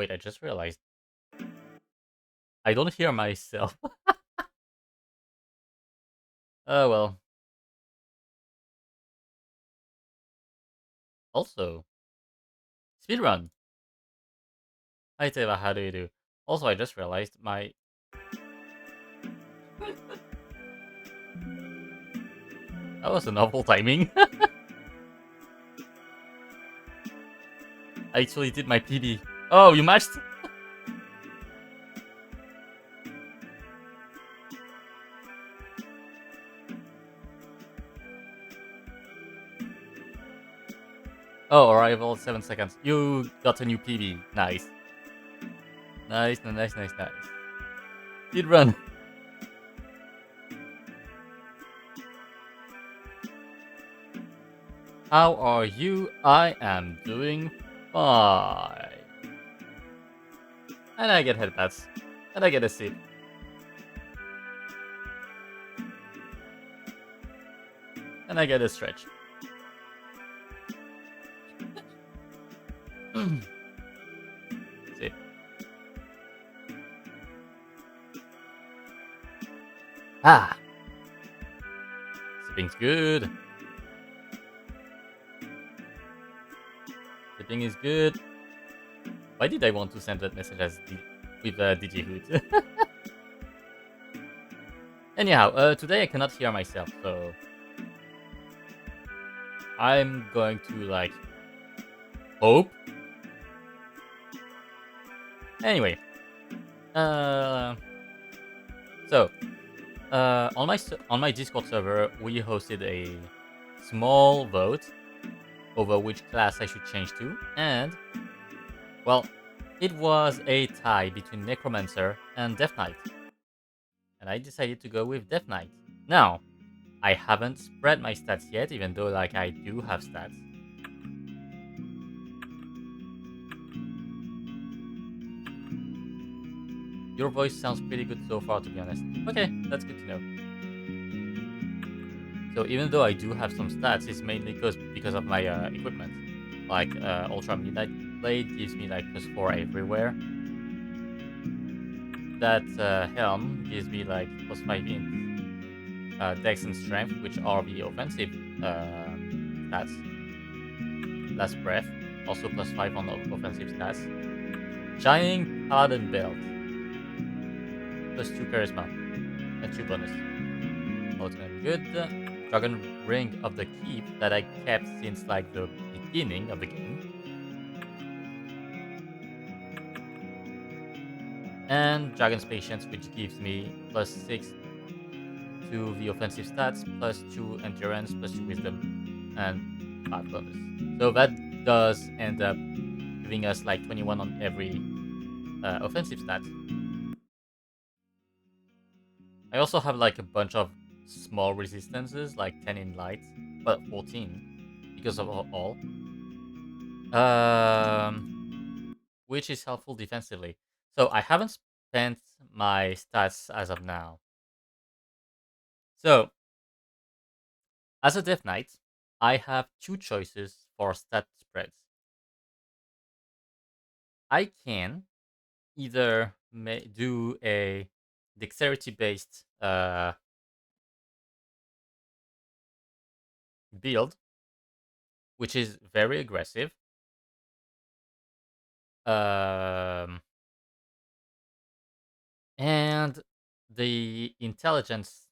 Wait, I just realized I don't hear myself. Oh well. Also, speedrun. Hi Teva, how do you do? Also, I just realized that was an awful timing. I actually did my PB. Oh, you matched? Oh, arrival 7 seconds. You got a new PB. Nice. Nice, nice, nice, nice. Speedrun. How are you? I am doing fine. And I get headpats. And I get a seat. And I get a stretch. See. Ah. Sipping's good. Sipping is good. Why did I want to send that message as with DigiHoot? Anyhow, today I cannot hear myself, so I'm going to like hope. Anyway, uh, so on my Discord server, we hosted a small vote over which class I should change to, and well, it was a tie between Necromancer and Death Knight, and I decided to go with Death Knight. Now, I haven't spread my stats yet, even though like I do have stats. Your voice sounds pretty good so far, to be honest. Okay, that's good to know. So even though I do have some stats, it's mainly because of my equipment. Like Ultra Midnight Blade gives me like +4 everywhere. That helm gives me like +5 in Dex and Strength, which are the offensive stats. Last Breath, also +5 on offensive stats. Shining Paladin Belt, +2 Charisma, and 2 bonus. Oh, it's gonna be good. Dragon Ring of the Keep that I kept since like the beginning of the game. And Dragon's Patience, which gives me +6 to the offensive stats, +2 endurance, +2 wisdom, and 5 bonus. So that does end up giving us like 21 on every offensive stat. I also have like a bunch of small resistances, like 10 in light, but 14 because of all. Which is helpful defensively. So I haven't spent my stats as of now. So as a Death Knight, I have two choices for stat spreads. I can either do a dexterity based build, which is very aggressive. Um, and the intelligence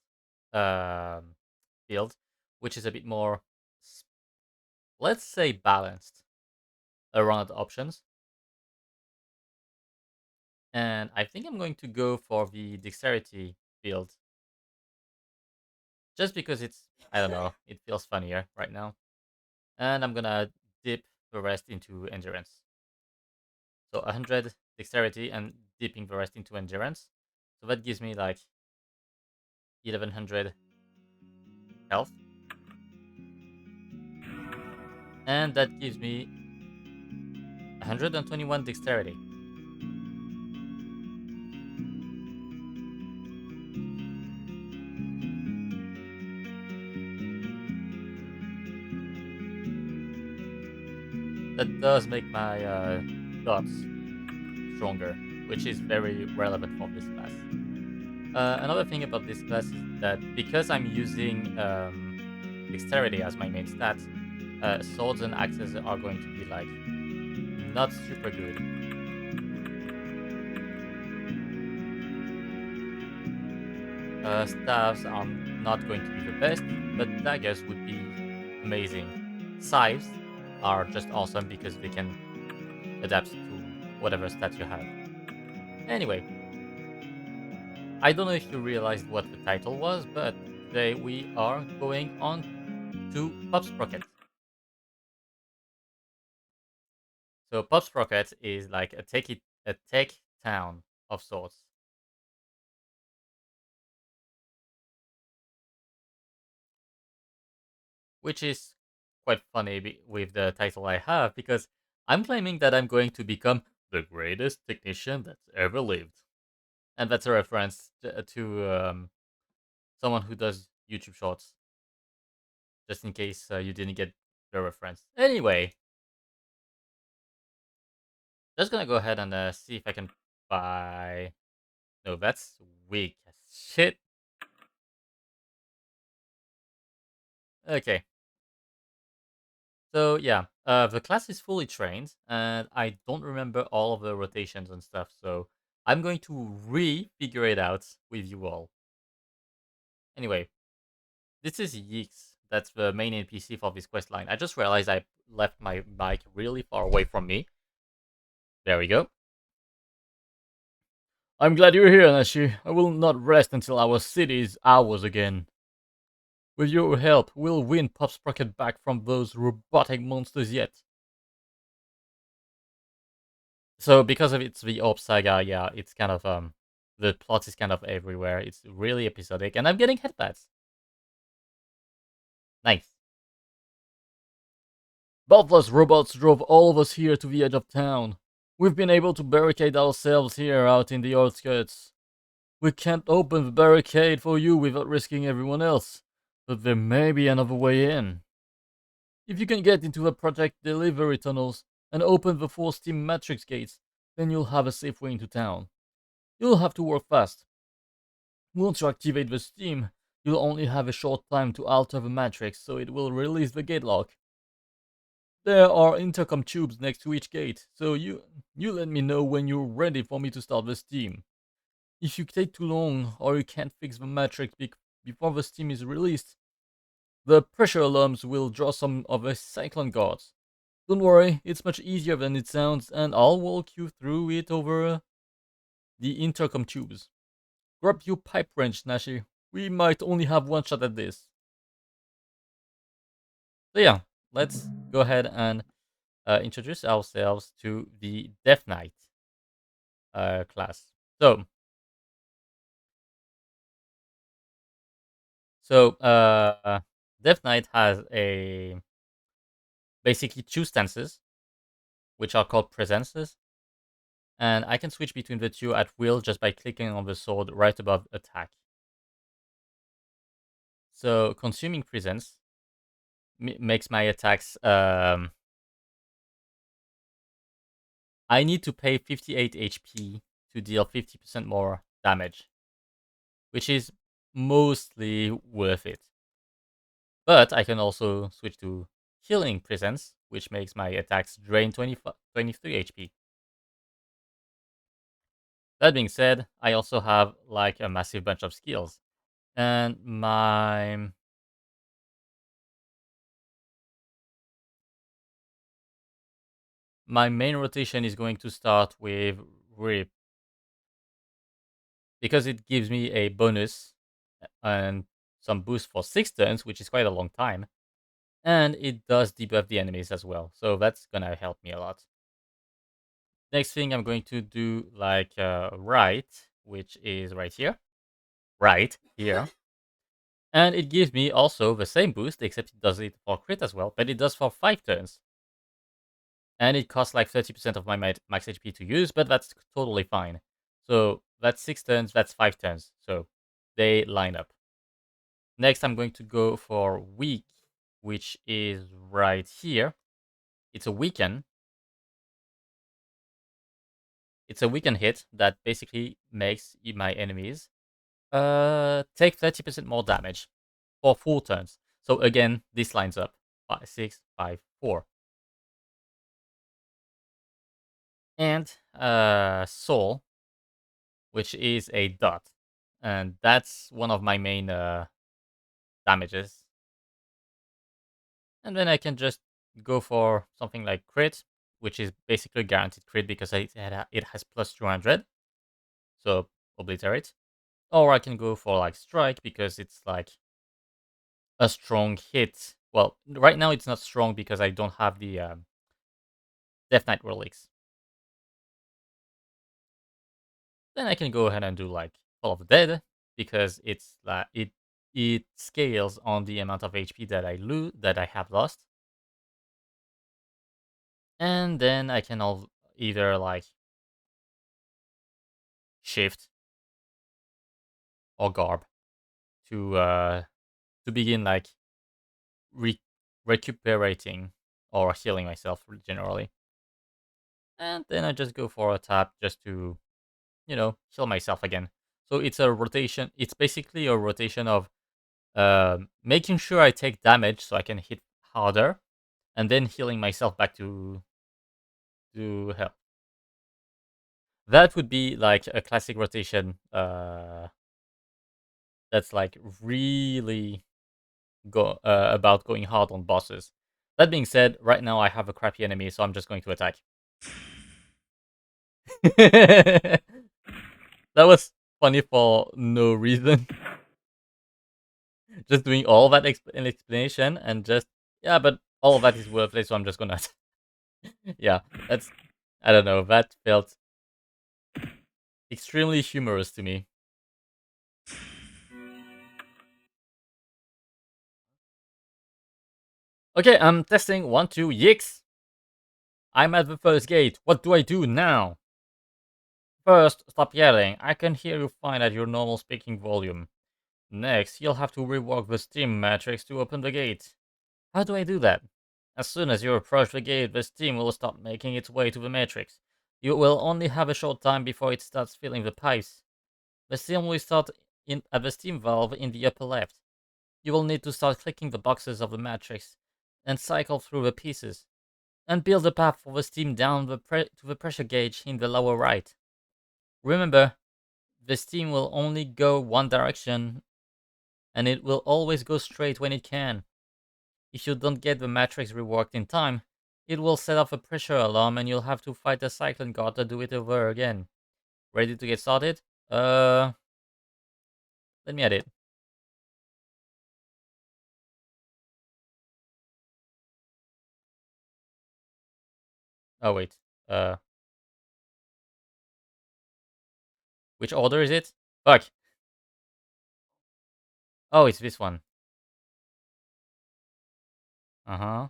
build, which is a bit more, let's say, balanced around the options. And I think I'm going to go for the dexterity build. Just because it's, I don't know, it feels funnier right now. And I'm gonna dip the rest into endurance. So 100 dexterity and dipping the rest into endurance. So that gives me like 1100 health. And that gives me 121 dexterity. That does make my dots stronger, which is very relevant for this class. Another thing about this class is that because I'm using dexterity as my main stat, swords and axes are going to be like not super good. Staves are not going to be the best, but daggers would be amazing. Scythes are just awesome because they can adapt to whatever stat you have. Anyway, I don't know if you realized what the title was, but today we are going on to Pop Sprocket. So Pop Sprocket is like a tech town of sorts, which is quite funny with the title I have because I'm claiming that I'm going to become the greatest technician that's ever lived, and that's a reference to someone who does YouTube Shorts, just in case you didn't get the reference. Anyway, just gonna go ahead and see if I can buy. No, that's weak as shit. Okay, so yeah, the class is fully trained, and I don't remember all of the rotations and stuff. So I'm going to re-figure it out with you all. Anyway, this is Yeeks. That's the main NPC for this quest line. I just realized I left my mic really far away from me. There we go. I'm glad you're here, Nashi. I will not rest until our city is ours again. With your help, we'll win Pop Sprocket back from those robotic monsters yet. So because of it's the Orb Saga, yeah, it's kind of the plot is kind of everywhere. It's really episodic, and I'm getting headbats. Nice. Bodless robots drove all of us here to the edge of town. We've been able to barricade ourselves here out in the outskirts. We can't open the barricade for you without risking everyone else, but there may be another way in. If you can get into the project delivery tunnels and open the 4 steam matrix gates, then you'll have a safe way into town. You'll have to work fast. Once you activate the steam, you'll only have a short time to alter the matrix so it will release the gate lock. There are intercom tubes next to each gate, so you let me know when you're ready for me to start the steam. If you take too long or you can't fix the matrix before the steam is released, the pressure alarms will draw some of the cyclone guards. Don't worry, it's much easier than it sounds, and I'll walk you through it over the intercom tubes. Grab your pipe wrench, Nashi. We might only have one shot at this. So yeah, let's go ahead and introduce ourselves to the Death Knight class. So, so Death Knight has a basically two stances, which are called presences, and I can switch between the two at will just by clicking on the sword right above attack. So consuming presence makes my attacks. I need to pay 58 HP to deal 50% more damage, which is mostly worth it. But I can also switch to healing presence, which makes my attacks drain 23 HP. That being said, I also have like a massive bunch of skills, and my main rotation is going to start with Rip because it gives me a bonus and some boost for 6 turns, which is quite a long time, and it does debuff the enemies as well, so that's gonna help me a lot. Next thing I'm going to do like right, which is right here, right here, and it gives me also the same boost, except it does it for crit as well, but it does for 5 turns. And it costs like 30% of my max HP to use, but that's totally fine. So that's 6 turns, that's 5 turns. So they line up. Next, I'm going to go for weak, which is right here. It's a weaken. It's a weaken hit that basically makes my enemies take 30% more damage for full turns. So again, this lines up 5, 6, 5, 4. And Soul, which is a dot. And that's one of my main damages. And then I can just go for something like crit, which is basically guaranteed crit because it has plus 200. So obliterate. Or I can go for like strike because it's like a strong hit. Well, right now it's not strong because I don't have the Death Knight relics. Then I can go ahead and do like Fall of the Dead because it's like it scales on the amount of HP that I have lost. And then I can either like shift or garb to begin like re- recuperating or healing myself generally. And then I just go for a tap just to heal myself again. So it's a rotation. It's basically a rotation of making sure I take damage so I can hit harder, and then healing myself back to health. That would be like a classic rotation. That's like really about going hard on bosses. That being said, right now I have a crappy enemy, so I'm just going to attack. That was funny for no reason. Just doing all that explanation and just yeah, but all of that is worthless, so I'm just gonna yeah. That's I don't know. That felt extremely humorous to me. Okay, I'm testing 1, 2, yikes. I'm at the first gate. What do I do now? First, stop yelling. I can hear you fine at your normal speaking volume. Next, you'll have to rework the Steam matrix to open the gate. How do I do that? As soon as you approach the gate, the steam will start making its way to the matrix. You will only have a short time before it starts filling the pipes. The steam will start at the steam valve in the upper left. You will need to start clicking the boxes of the matrix and cycle through the pieces, and build a path for the steam down to the pressure gauge in the lower right. Remember, the steam will only go one direction, and it will always go straight when it can. If you don't get the matrix reworked in time, it will set off a pressure alarm and you'll have to fight the cyclone god to do it over again. Ready to get started? Let me edit. Oh wait. Uh, which order is it? Fuck. Oh, it's this one. Uh huh.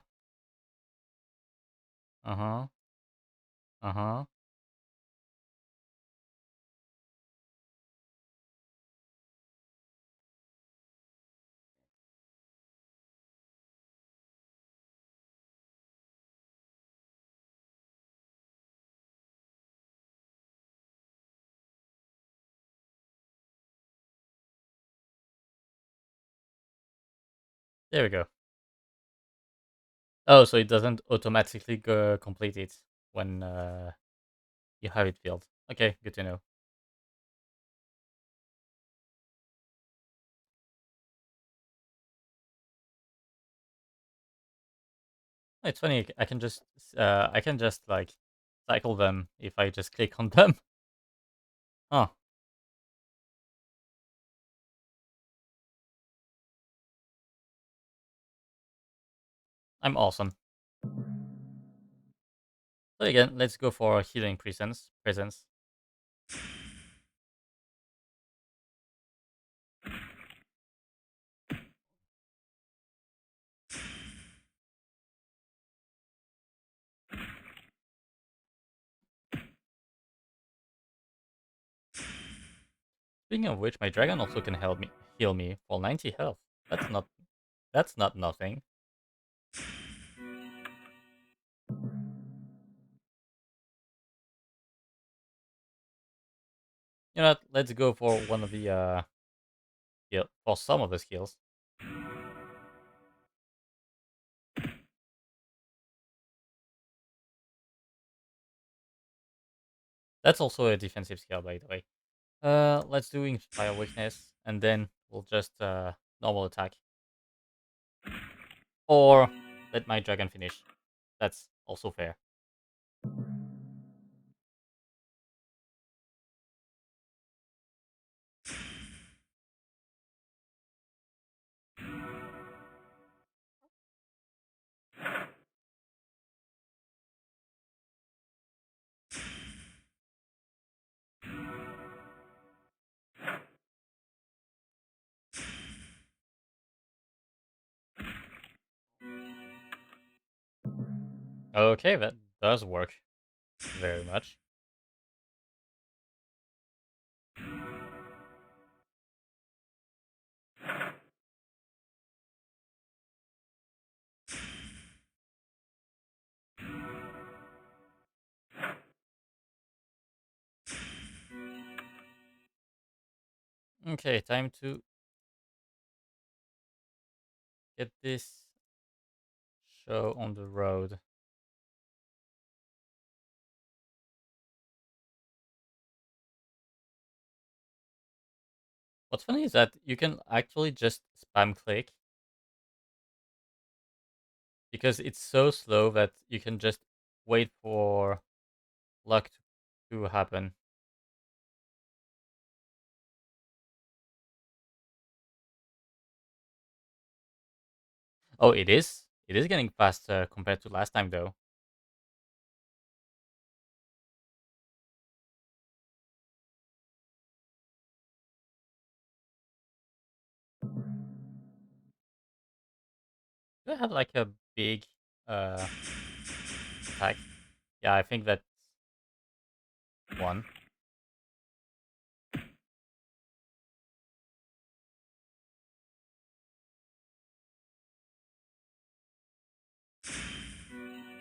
Uh huh. Uh huh. There we go. Oh, so it doesn't automatically go complete it when you have it filled. Okay, good to know. It's funny. I can just like cycle them if I just click on them. Oh, I'm awesome. So again, let's go for healing presence. Speaking of which, my dragon also can help me heal me for 90 health. That's not nothing. You know what? Let's go for one of the for some of the skills. That's also a defensive skill, by the way. Let's do Inspire Weakness, and then we'll just normal attack. Or let my dragon finish. That's also fair. Okay, that does work very much. Okay, time to get this show on the road. What's funny is that you can actually just spam click because it's so slow that you can just wait for luck to happen. Oh, it is? It is getting faster compared to last time, though. Do I have like a big uh attack? Yeah, I think that's one.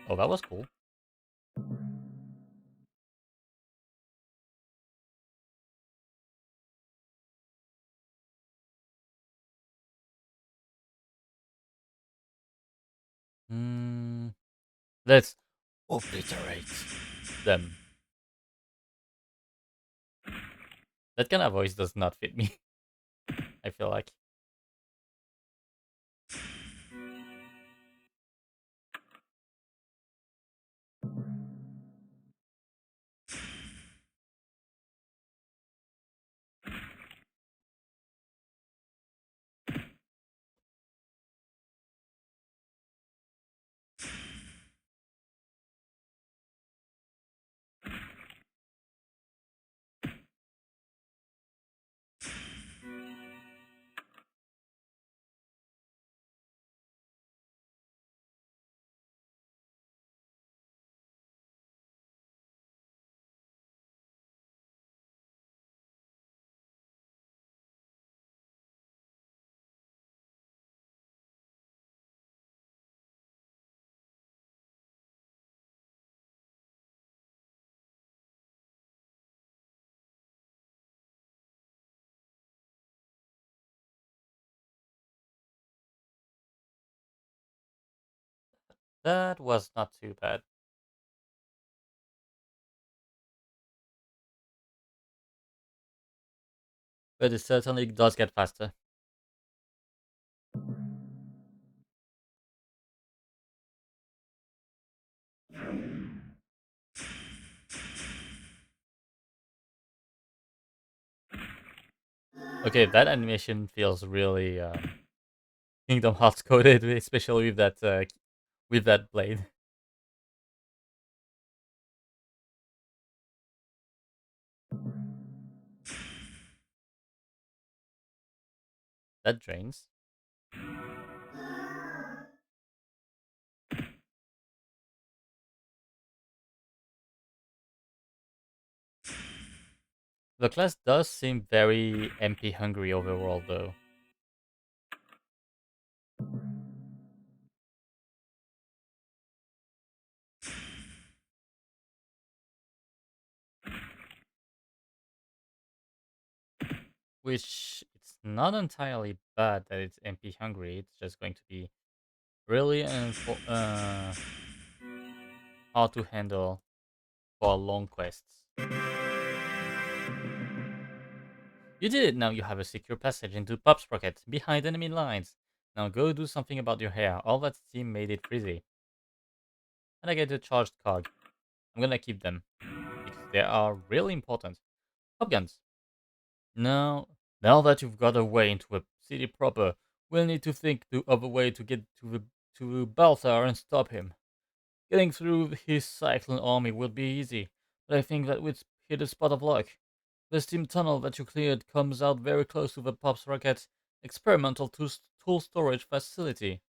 Oh, that was cool. Hmm. Let's obliterate them. That kind of voice does not fit me. I feel like. That was not too bad. But it certainly does get faster. Okay, that animation feels really Kingdom Hearts coded, especially with that blade. That drains. The class does seem very MP hungry overall, though. which it's not entirely bad that it's MP hungry. It's just going to be really hard to handle for long quests. You did it! Now you have a secure passage into Pop's Rocket, behind enemy lines. Now go do something about your hair. All that steam made it frizzy. And I get a charged cog. I'm gonna keep them, because they are really important. Pop guns. Now that you've got away into the city proper, we'll need to think of a way to get to Balthar and stop him. Getting through his cyclone army will be easy, but I think that we'd hit a spot of luck. The steam tunnel that you cleared comes out very close to the Pop's Rocket's experimental tool storage facility.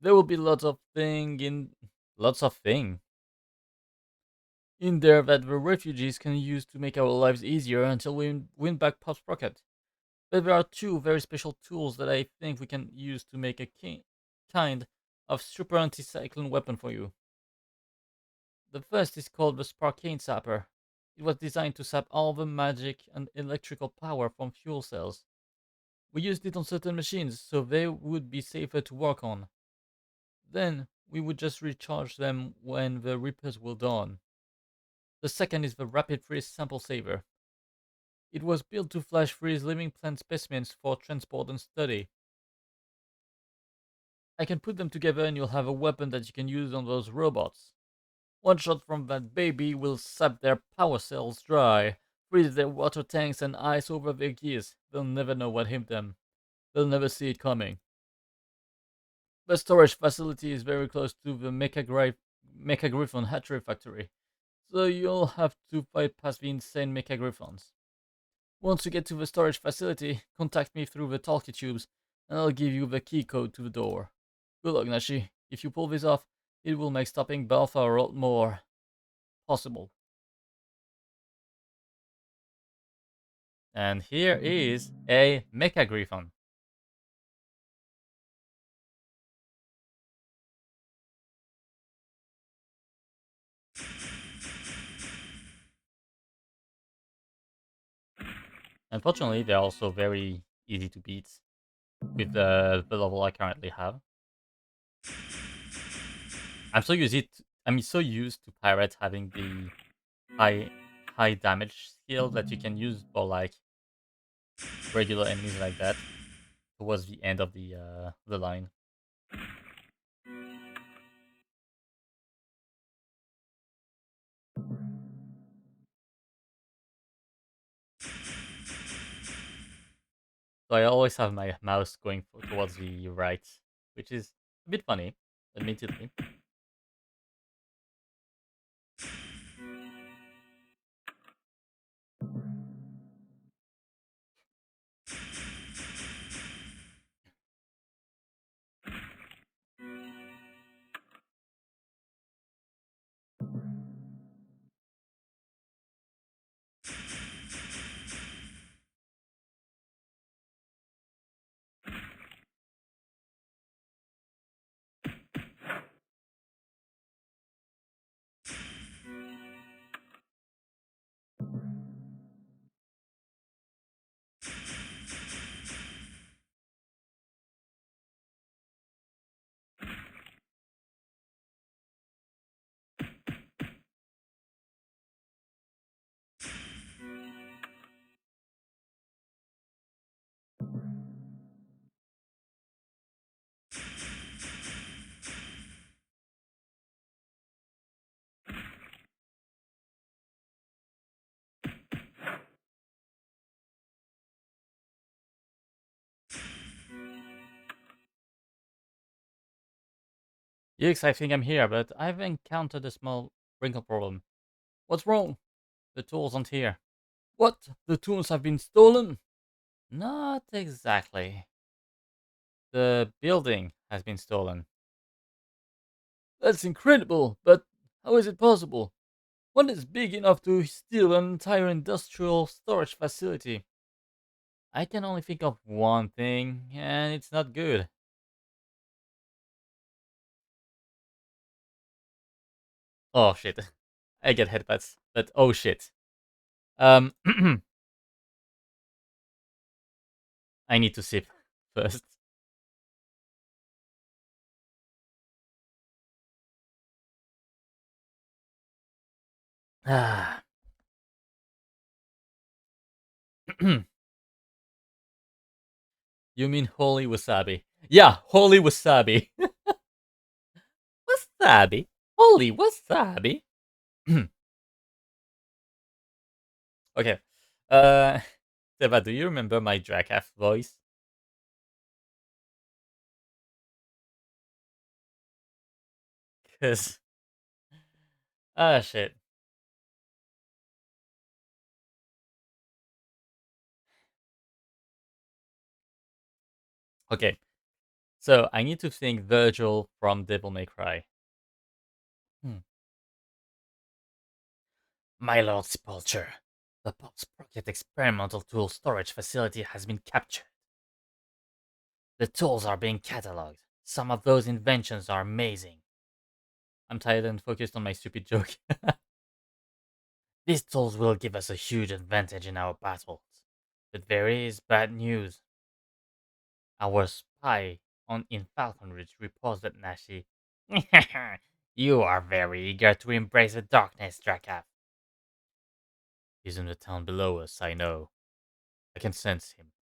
There will be lots of thing in there that the refugees can use to make our lives easier until we win back Pop's Rocket. But there are two very special tools that I think we can use to make a kind of super anti-cyclone weapon for you. The first is called the Sparkane Sapper. It was designed to sap all the magic and electrical power from fuel cells. We used it on certain machines so they would be safer to work on. Then we would just recharge them when the repairs were done. The second is the Rapid Freeze Sample Saver. It was built to flash freeze living plant specimens for transport and study. I can put them together and you'll have a weapon that you can use on those robots. One shot from that baby will sap their power cells dry, freeze their water tanks and ice over their gears. They'll never know what hit them. They'll never see it coming. The storage facility is very close to the Mecha Griffon hatchery factory, so you'll have to fight past the insane Mecha Griffons. Once you get to the storage facility, contact me through the talkie tubes, and I'll give you the key code to the door. Good luck, Nashi. If you pull this off, it will make stopping Balthar a lot more possible. And here is a Mecha Griffon. Unfortunately, they're also very easy to beat with the level I currently have. I'm so used to pirates having the high high damage skill that you can use for like regular enemies like that towards the end of the line. So I always have my mouse going towards the right, which is a bit funny, admittedly. Yes, I think I'm here, but I've encountered a small wrinkle problem. What's wrong? The tools aren't here. What? The tools have been stolen? Not exactly. The building has been stolen. That's incredible, but how is it possible? What is big enough to steal an entire industrial storage facility? I can only think of one thing, and it's not good. Oh shit. I get headbutts, but oh shit. Um, I need to sip first. Ah. You mean holy wasabi? Yeah, holy wasabi. Wasabi. Holy wasabi. Okay. Uh, Seba, do you remember my Dracaf voice? Cause ah shit. Okay, so I need to think Virgil from Devil May Cry. Hmm. My Lord Sepulcher, the Pop's Pocket experimental tool storage facility has been captured. The tools are being cataloged. Some of those inventions are amazing. I'm tired and focused on my stupid joke. These tools will give us a huge advantage in our battles. But there is bad news. Our spy on in Falcon Ridge reports that Nashi. You are very eager to embrace the darkness, Drakaf. He's in the town below us, I know. I can sense him.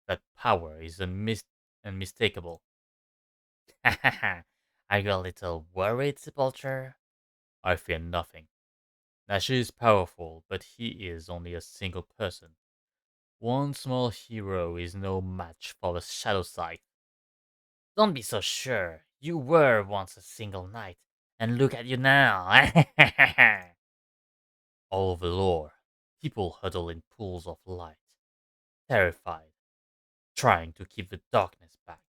That power is unmistakable. Are you a little worried, Sepulcher? I fear nothing. Nashi is powerful, but he is only a single person. One small hero is no match for the Shadow Scythe. Don't be so sure. You were once a single knight, and look at you now. All over lore, people huddle in pools of light, terrified, trying to keep the darkness back.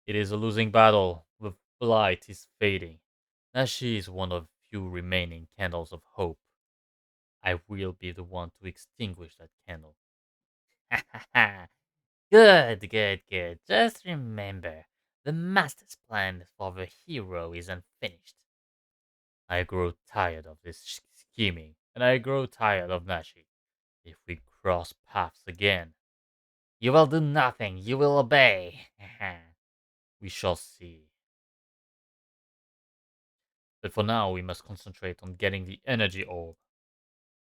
It is a losing battle. The light is fading. Nashi is one of few remaining candles of hope. I will be the one to extinguish that candle. Good, good, good. Just remember, the master's plan for the hero is unfinished. I grow tired of this scheming, and I grow tired of Nashi. If we cross paths again, you will do nothing. You will obey. We shall see. But for now, we must concentrate on getting the energy orb.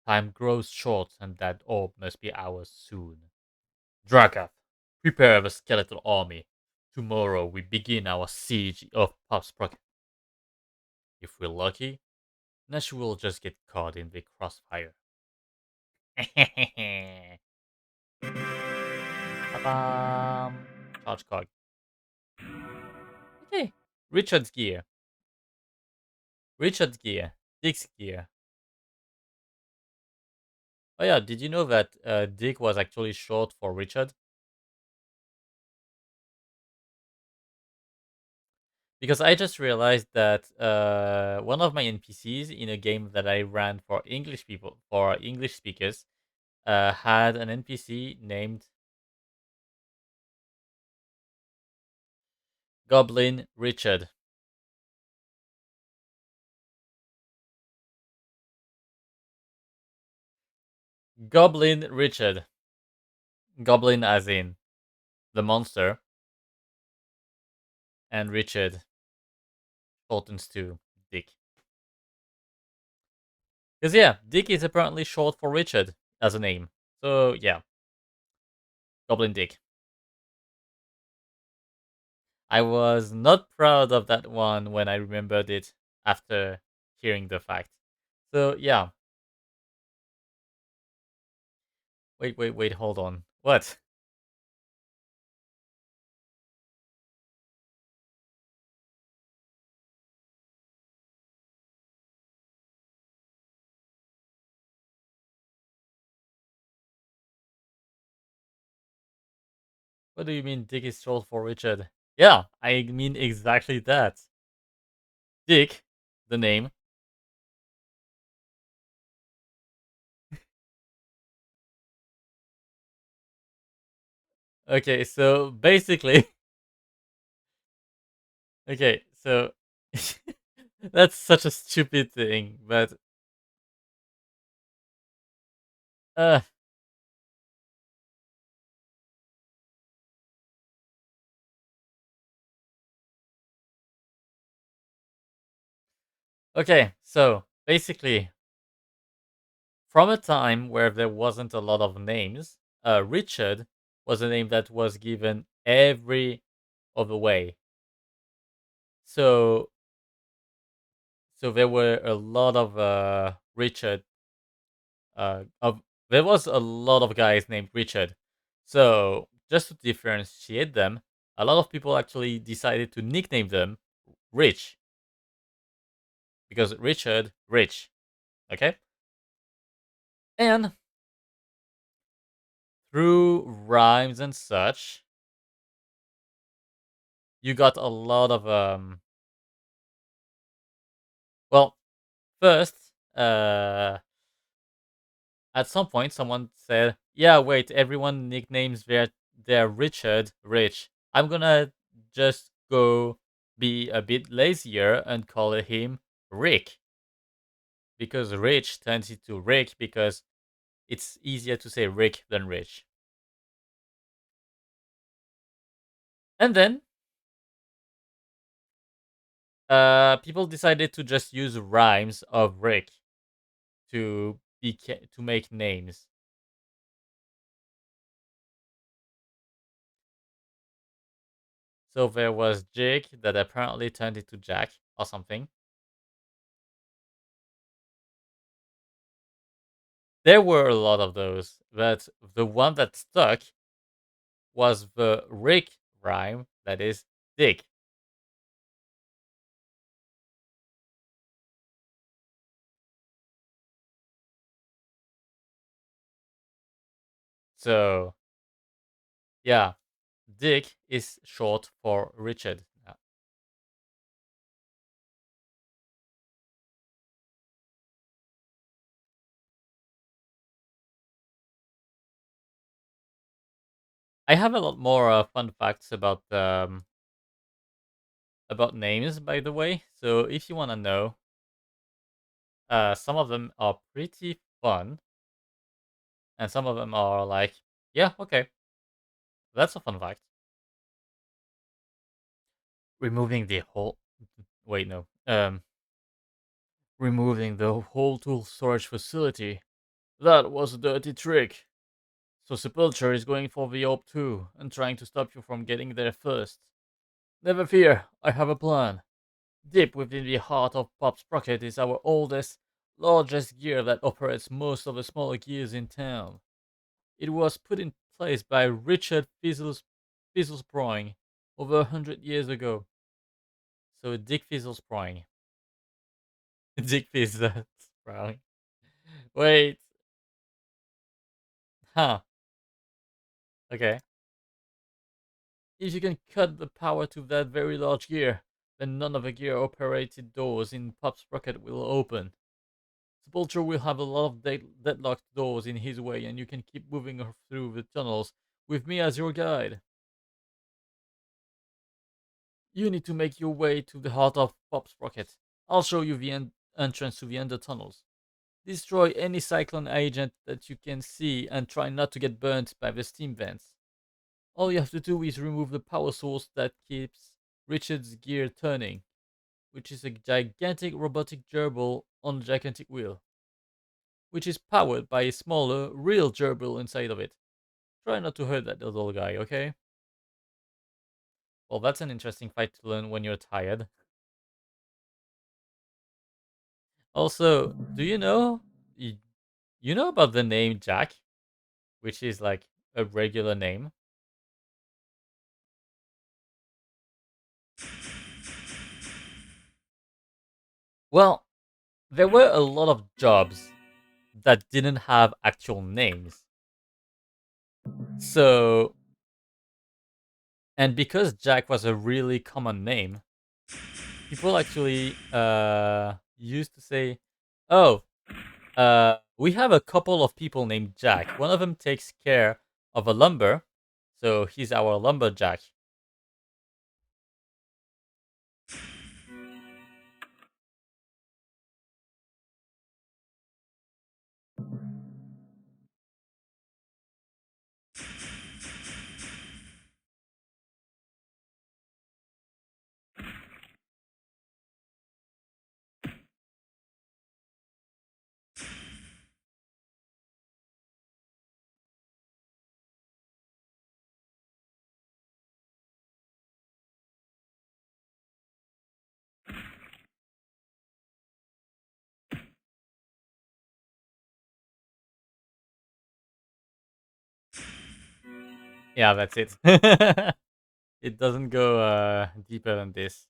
Time grows short, and that orb must be ours soon. Drakath, prepare the skeletal army. Tomorrow we begin our siege of Popsprocket. If we're lucky, Nash will just get caught in the crossfire. Ba-bam. Charge cog. Okay. Richard's gear. Richard's gear. Dick's gear. Oh yeah, did you know that Dick was actually short for Richard? Because I just realized that one of my NPCs in a game that I ran for English people, for English speakers, had an NPC named Goblin Richard. Goblin Richard. Goblin as in the monster, and Richard shortens to Dick. Because yeah, Dick is apparently short for Richard as a name. So yeah, Goblin Dick. I was not proud of that one when I remembered it after hearing the fact. So yeah. Wait, wait, wait, hold on. What? What do you mean Dick is short for Richard? Yeah, I mean exactly that. Dick, the name. Okay, so basically, okay, so that's such a stupid thing, but uh Okay, so basically, from a time where there wasn't a lot of names, Richard was a name that was given every other way. So, so there were a lot of Richard. Of There was a lot of guys named Richard. So just to differentiate them, a lot of people actually decided to nickname them Rich because Richard, rich. Okay, and through rhymes and such, you got a lot of well, first, at some point, someone said, "Yeah, wait, everyone nicknames their Richard Rich. I'm gonna just go be a bit lazier and call him Rick because Rich turns into Rick because it's easier to say Rick than Rich." And then, people decided to just use rhymes of Rick to make names. So there was Jake that apparently turned into Jack or something. There were a lot of those, but the one that stuck was the Rick rhyme, that is Dick. So, yeah, Dick is short for Richard. I have a lot more fun facts about names, by the way. So if you want to know, some of them are pretty fun, and some of them are like, yeah, okay, that's a fun fact. Removing the whole wait, no, removing the whole tool storage facility. That was a dirty trick. So Sepulture is going for the orb too, and trying to stop you from getting there first. Never fear, I have a plan. Deep within the heart of Pop Sprocket is our oldest, largest gear that operates most of the smaller gears in town. It was put in place by Richard Fizzlesproing over 100 years ago. So Dick Fizzlesproing. Dick Fizzlesproing. Wait, huh, okay. If you can cut the power to that very large gear, then none of the gear operated doors in Pop Sprocket will open. Sepulture will have a lot of deadlocked doors in his way, and you can keep moving through the tunnels with me as your guide. You need to make your way to the heart of Pop Sprocket. I'll show you the entrance to the Ender tunnels. Destroy any cyclone agent that you can see and try not to get burnt by the steam vents. All you have to do is remove the power source that keeps Richard's gear turning, which is a gigantic robotic gerbil on a gigantic wheel, which is powered by a smaller, real gerbil inside of it. Try not to hurt that little guy, okay? Well, that's an interesting fight to learn when you're tired. Also, do you know you, you know about the name Jack, which is like a regular name? Well, there were a lot of jobs that didn't have actual names. So, and because Jack was a really common name, people actually used to say, "Oh, we have a couple of people named Jack. One of them takes care of a lumber, so he's our lumberjack." Yeah, that's it. It doesn't go deeper than this.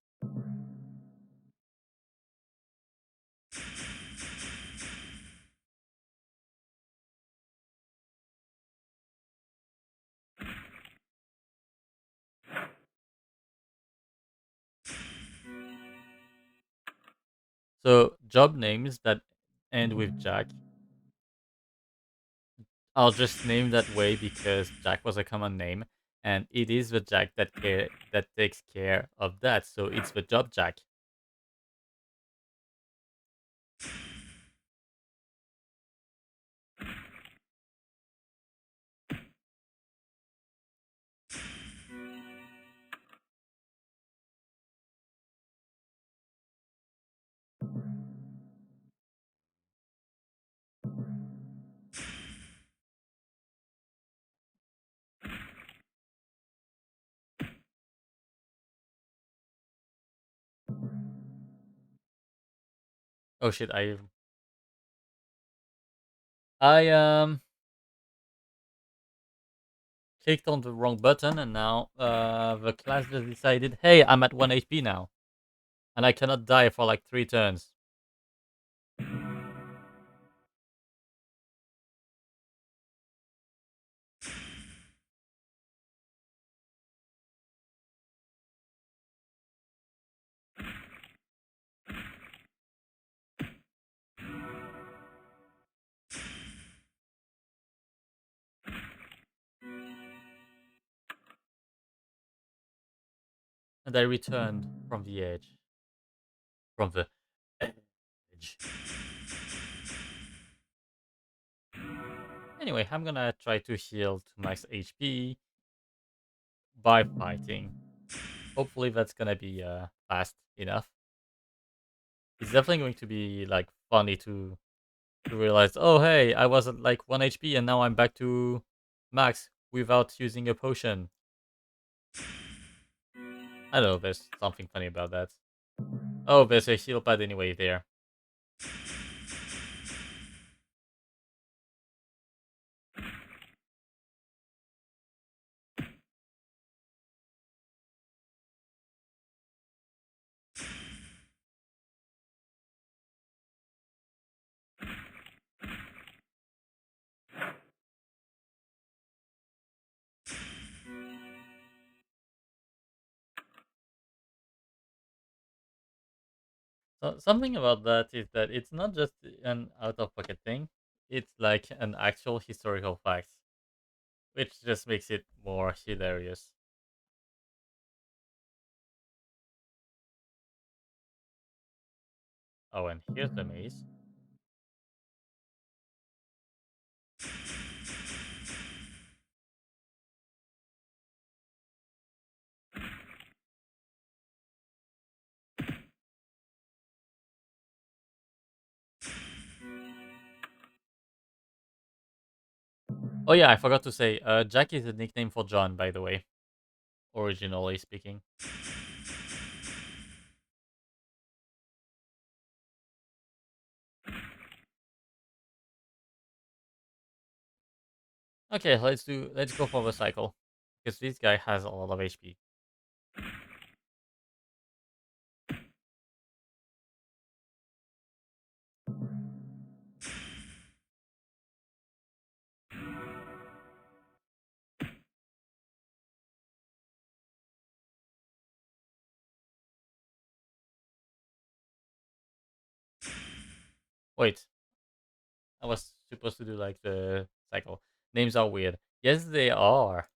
So job names that end with Jack, I'll just name that way because Jack was a common name, and it is the Jack that takes care of that. So it's the job Jack. Oh shit! I clicked on the wrong button, and now the class just decided, hey, I'm at 1 HP now, and I cannot die for like 3 turns. And I returned from the edge. From the edge. Anyway, I'm gonna try to heal to max HP by fighting. Hopefully that's gonna be fast enough. It's definitely going to be like funny to realize, oh hey, I was at like 1 HP and now I'm back to max without using a potion. I don't know, there's something funny about that. Oh, there's a heal pad anyway there. So something about that is that it's not just an out of pocket thing, it's like an actual historical fact, which just makes it more hilarious. Oh, and here's the maze. Oh yeah, I forgot to say, Jack is a nickname for John, by the way, originally speaking. Okay, let's go for the cycle. Because this guy has a lot of HP. Wait, I was supposed to do like the cycle. Names are weird. Yes, they are.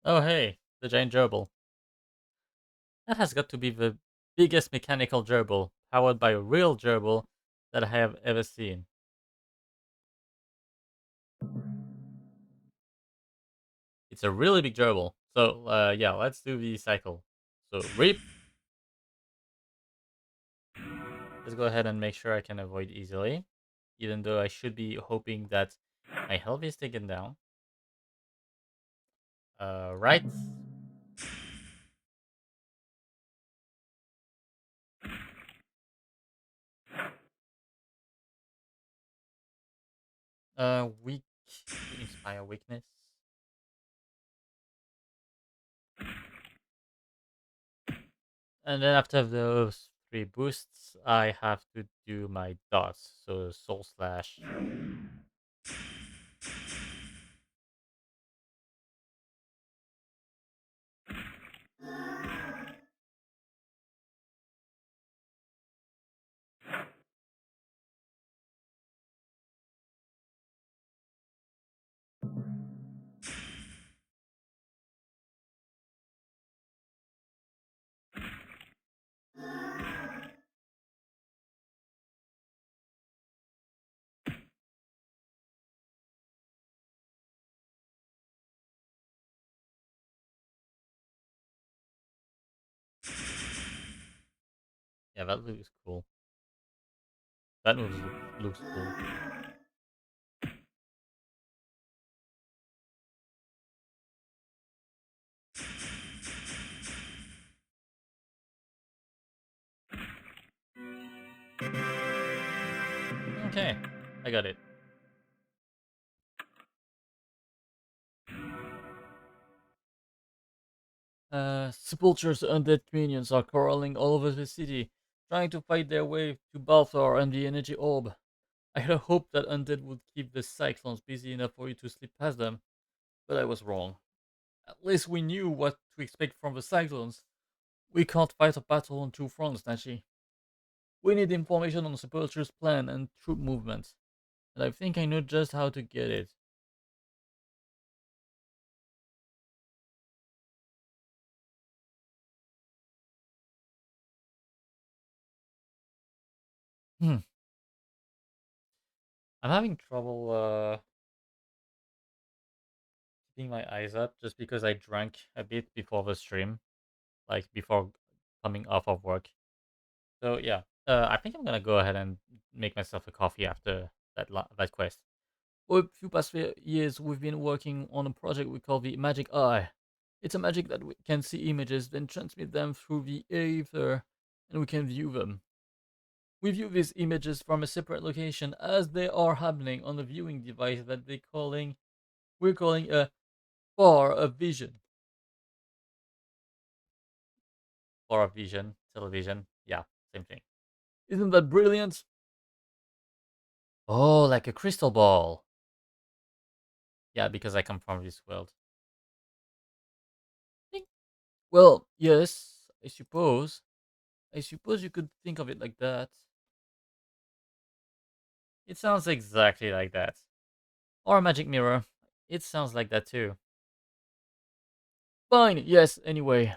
Oh hey, the giant gerbil. That has got to be the biggest mechanical gerbil, powered by a real gerbil, that I have ever seen. It's a really big gerbil. So yeah, let's do the cycle. So reap. Let's go ahead and make sure I can avoid easily. Even though I should be hoping that my health is taken down. Right. Weak to inspire weakness. And then after those three boosts, I have to do my dots. So soul slash. Yeah, that looks cool. That looks cool. Okay, I got it. Sepulture's undead minions are crawling all over the city, trying to fight their way to Balthor and the energy orb. I had hoped that undead would keep the cyclones busy enough for you to slip past them, but I was wrong. At least we knew what to expect from the cyclones. We can't fight a battle on two fronts, Nachi. We need information on Sepulture's plan and troop movements, and I think I know just how to get it. Hmm. I'm having trouble keeping my eyes up just because I drank a bit before the stream, like before coming off of work. So yeah, I think I'm gonna go ahead and make myself a coffee after that quest. For a few past years, we've been working on a project we call the Magic Eye. It's a magic that we can see images, then transmit them through the aether, and we can view them. We view these images from a separate location as they are happening on a viewing device that we're calling a far of vision. Far of vision, television, yeah, same thing. Isn't that brilliant? Oh, like a crystal ball. Yeah, because I come from this world. Think- Well, yes, I suppose. I suppose you could think of it like that. It sounds exactly like that. Or a magic mirror. It sounds like that too. Fine, yes, anyway.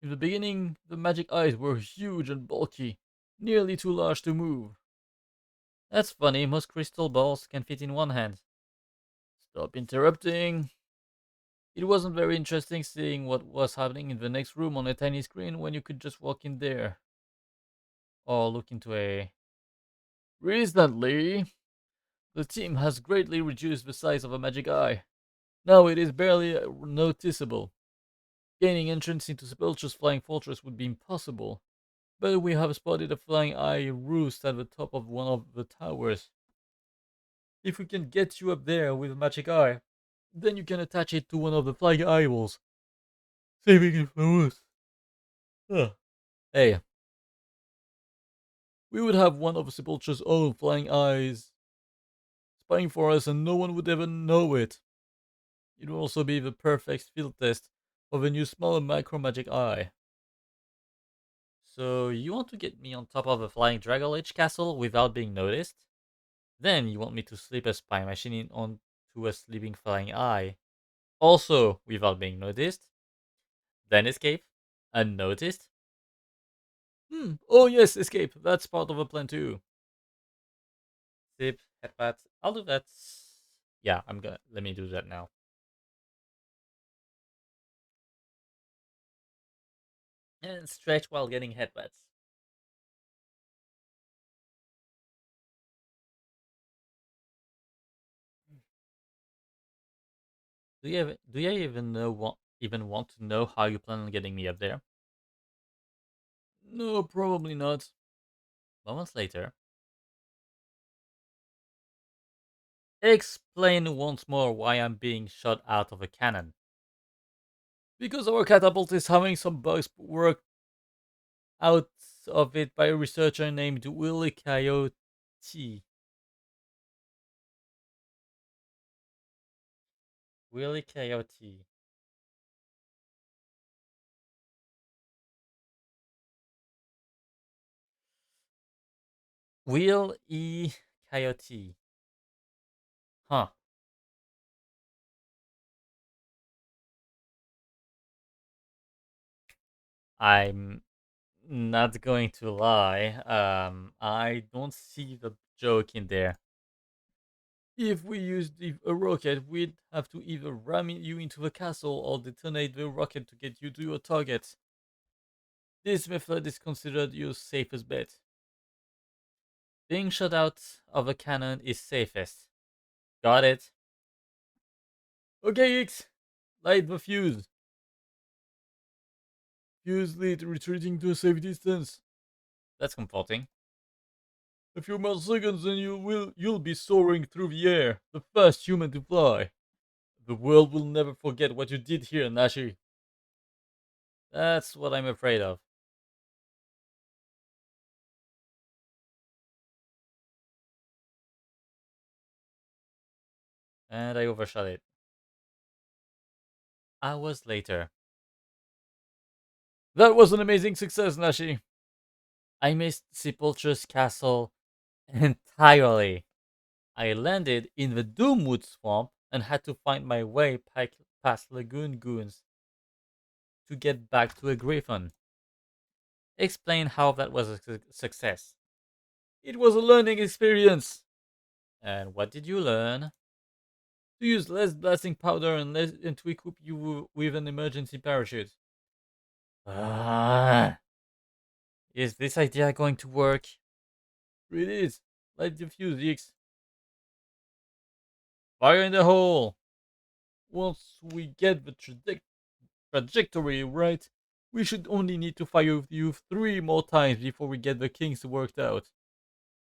In the beginning, the magic eyes were huge and bulky, nearly too large to move. That's funny, most crystal balls can fit in one hand. Stop interrupting. It wasn't very interesting seeing what was happening in the next room on a tiny screen when you could just walk in there. Or look into a. Recently, the team has greatly reduced the size of a magic eye. Now it is barely noticeable. Gaining entrance into Sepulture's flying fortress would be impossible, but we have spotted a flying eye roost at the top of one of the towers. If we can get you up there with a magic eye, then you can attach it to one of the flying eyeballs, saving it from us. Huh. Hey, we would have one of Sepulture's own flying eyes spying for us and no one would ever know it. It will also be the perfect field test of a new smaller micro magic eye. So you want to get me on top of a flying Dragon Age castle without being noticed? Then you want me to slip a spy machine in onto a sleeping flying eye. Also, without being noticed, then escape, unnoticed. Oh yes, escape. That's part of a plan too. Zip, headbutt. I'll do that. Yeah, I'm gonna. Let me do that now. And stretch while getting headbutts. Do you even want to know how you plan on getting me up there? No, probably not. Moments later, explain once more why I'm being shot out of a cannon. Because our catapult is having some bugs worked out of it by a researcher named Willie Coyote. Willie Coyote. Will E. Coyote. Huh. I'm not going to lie. I don't see the joke in there. If we used a rocket, we'd have to either ram you into the castle or detonate the rocket to get you to your target. This method is considered your safest bet. Being shot out of a cannon is safest. Got it. Okay, X. Light the fuse. Fuse lit, retreating to a safe distance. That's comforting. A few more seconds and you'll be soaring through the air, the first human to fly. The world will never forget what you did here, Nashi. That's what I'm afraid of. And I overshot it. Hours later. That was an amazing success, Nashi. I missed Sepulture's castle entirely. I landed in the Doomwood swamp and had to find my way past Lagoon Goons to get back to a Griffin. Explain how that was a success. It was a learning experience. And what did you learn? To use less blasting powder and to equip you with an emergency parachute. Ah, is this idea going to work? It is. Light the fuse, X. Fire in the hole. Once we get the trajectory right, we should only need to fire you 3 more times before we get the kinks worked out.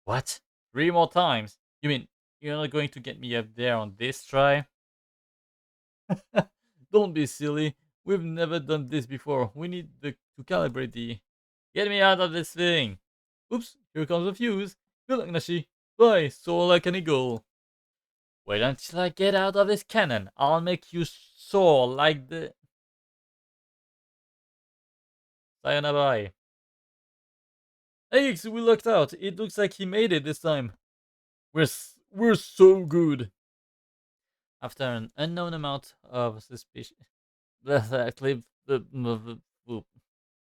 What? 3 more times? You mean you're not going to get me up there on this try? Don't be silly. We've never done this before. We need to calibrate the. Get me out of this thing! Oops, here comes the fuse. Good luck, Nashi. Fly, soar like an eagle. Wait until I get out of this cannon. I'll make you soar like the. Sayonara. Hey, we lucked out. It looks like he made it this time. We're so good. After an unknown amount of suspicion. Exactly.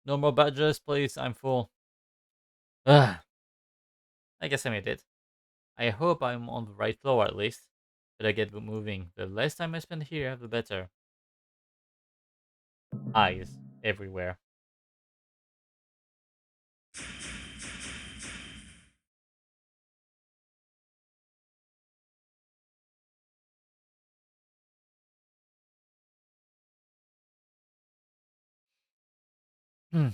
No more badges, please. I'm full. Ah, I guess I made it. I hope I'm on the right floor at least. But I get moving. The less time I spend here, the better. Eyes everywhere. Hmm.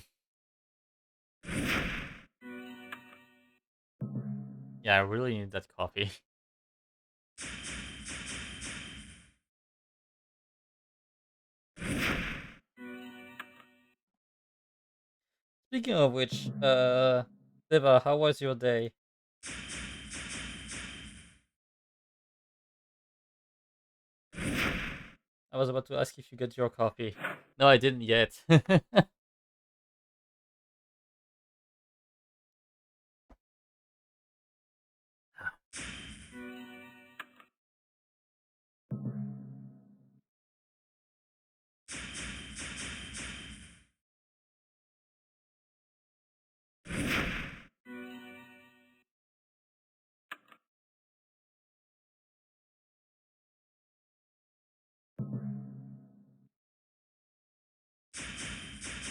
Yeah, I really need that coffee. Speaking of which, Deva, how was your day? I was about to ask if you got your coffee. No, I didn't yet.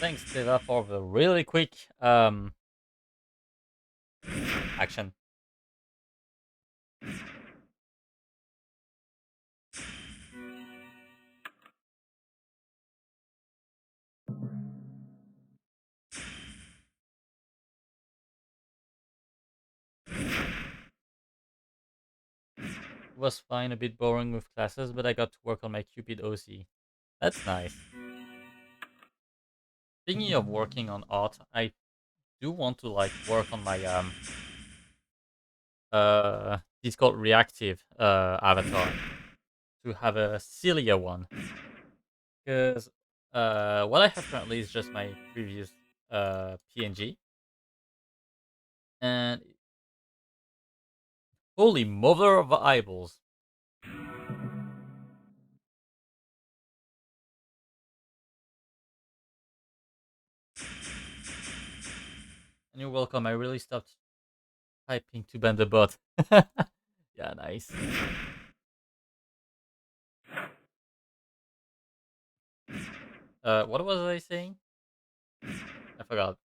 Thanks, Deva, for the really quick action. It was fine, a bit boring with classes, but I got to work on my Cupid OC. That's nice. Speaking of working on art, I do want to like work on my it's called reactive avatar to have a sillier one because what I have currently is just my previous PNG, and holy mother of eyeballs. And you're welcome. I really stopped typing to bend the bot. Yeah, nice. What was I saying? I forgot.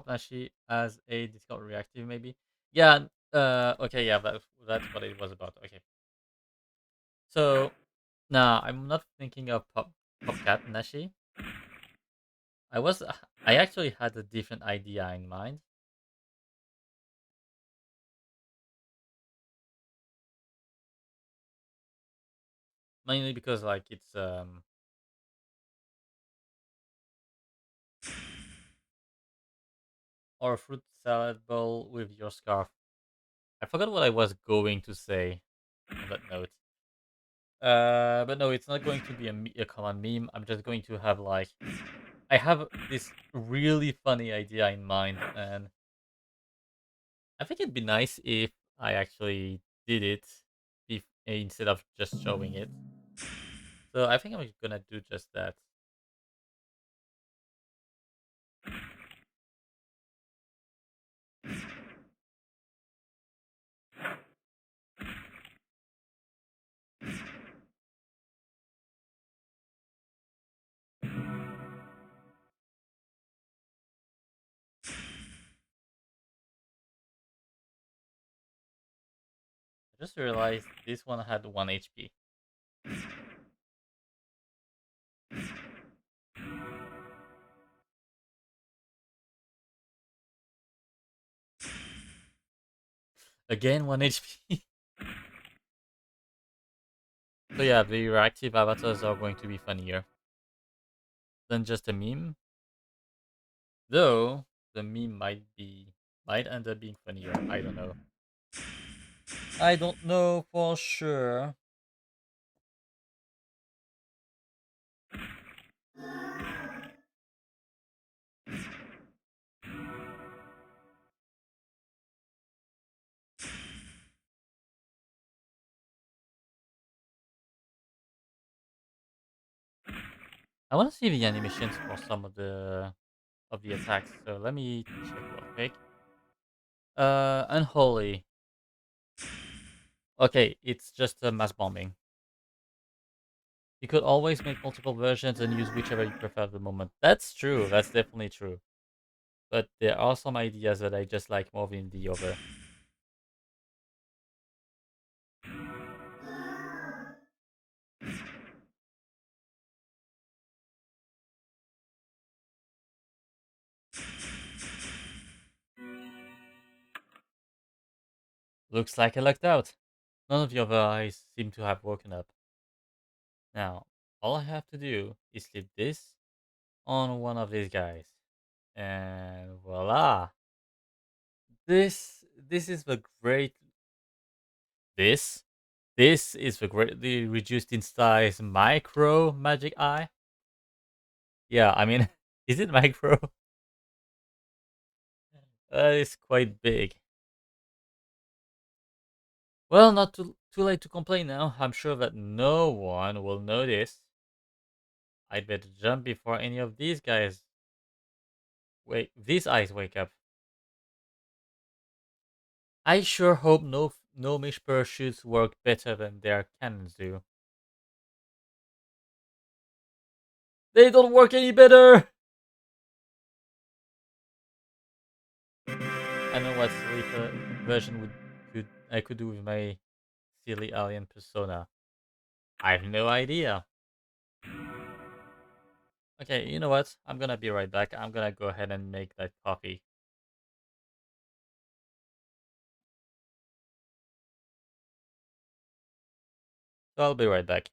Nashi as a Discord reactive, maybe. Yeah. Okay. Yeah. That's what it was about. Okay. So, nah, I'm not thinking of Popcat Nashi. I was. I actually had a different idea in mind. Mainly because like it's or a fruit salad bowl with your scarf. I forgot what I was going to say on that note. But no, it's not going to be a common meme. I'm just going to have like I have this really funny idea in mind, and I think it'd be nice if I actually did it instead of just showing it. So I think I'm gonna do just that. I just realized this one had 1 HP. Again, 1 HP. So yeah, the reactive avatars are going to be funnier than just a meme. Though the meme might end up being funnier. I don't know. I don't know for sure. I want to see the animations for some of the attacks. So let me check real quick. Unholy. Okay, it's just a mass bombing. You could always make multiple versions and use whichever you prefer at the moment. That's true. That's definitely true. But there are some ideas that I just like more than the other. Looks like I lucked out. None of the other eyes seem to have woken up. Now, all I have to do is slip this on one of these guys. And voila! This is the great this this is the greatly reduced in size micro magic eye. Yeah, I mean, is it micro? It's quite big. Well, not too late to complain now. I'm sure that no one will notice. I'd better jump before any of these guys these eyes wake up. I sure hope gnomish parachutes work better than their cannons do. They don't work any better! I know what silly version I could do with my silly alien persona. I have no idea. Okay, you know what? I'm gonna be right back. I'm gonna go ahead and make that coffee. So I'll be right back.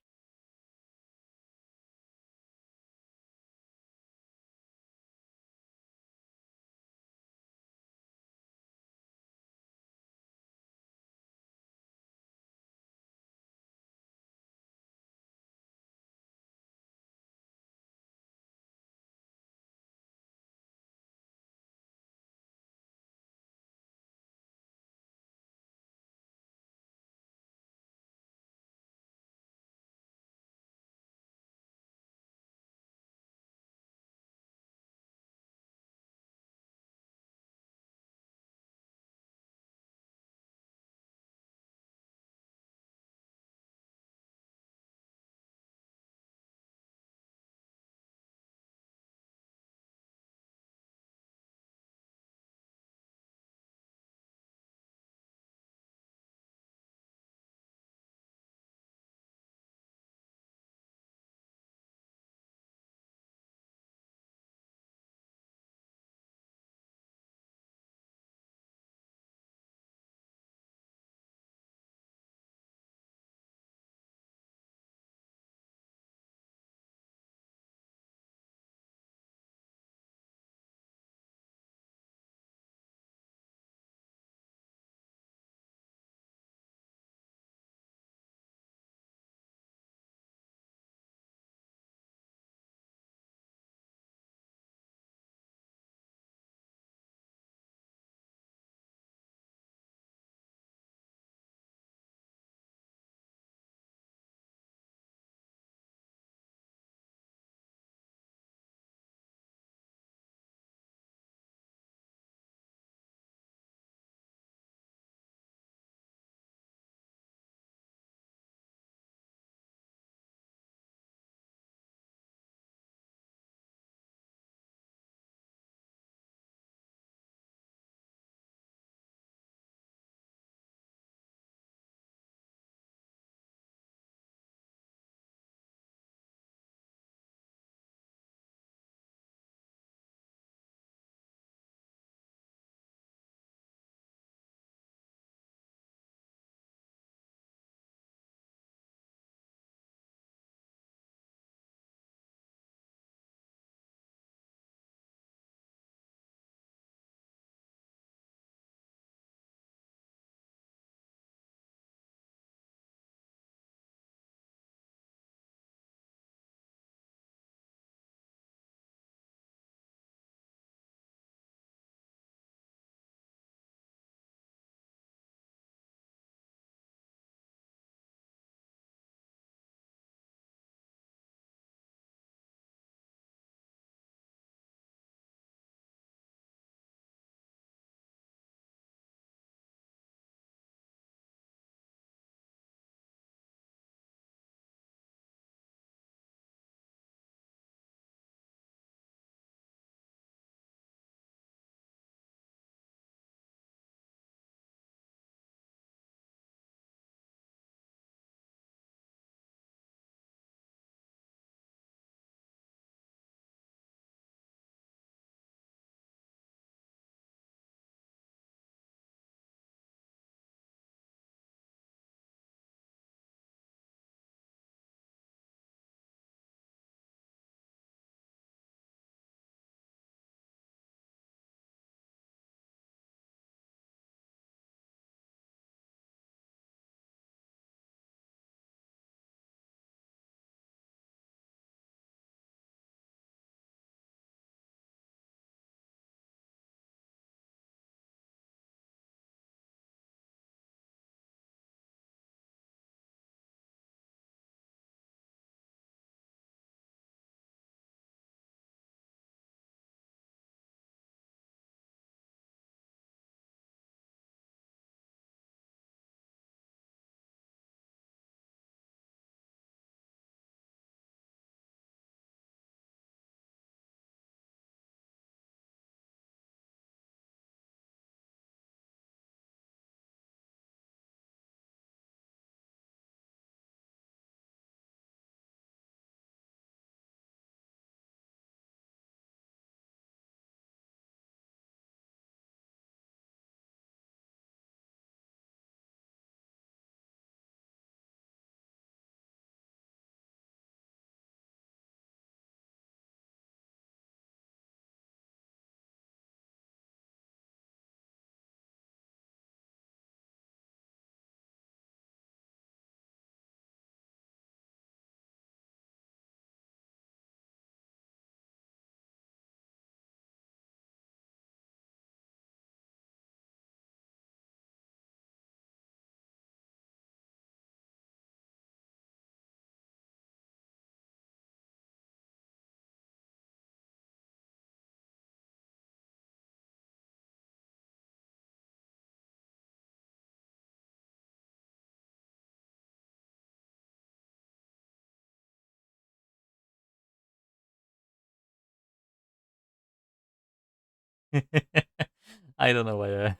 I don't know why.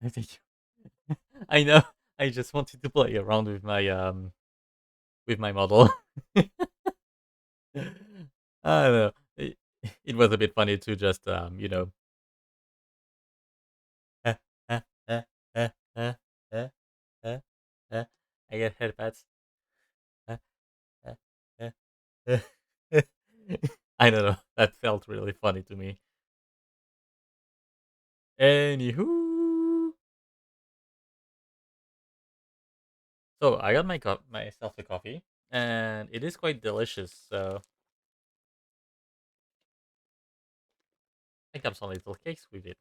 I think I know. I just wanted to play around with my model. I don't know. It was a bit funny to just I get headpats. I don't know. That felt really funny to me. Anywho, so I got myself a coffee, and it is quite delicious. So I got some little cakes with it.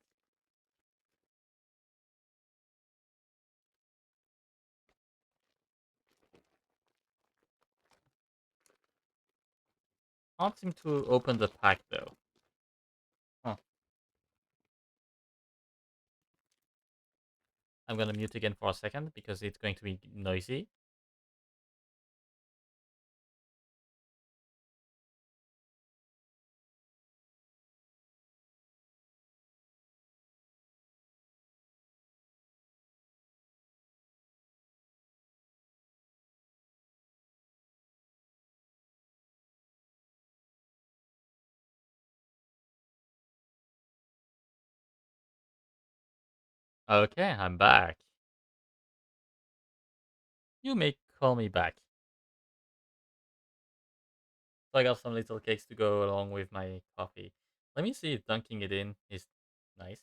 Can't seem to open the pack though. Huh. I'm gonna mute again for a second because it's going to be noisy. Okay, I'm back. You may call me back. So I got some little cakes to go along with my coffee. Let me see if dunking it in is nice.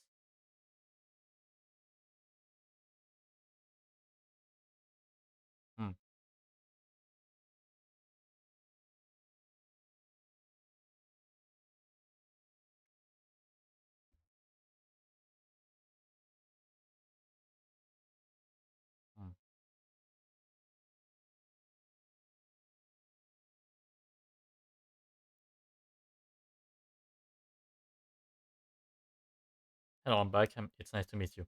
Hmm. Hmm. Hello, I'm back. It's nice to meet you.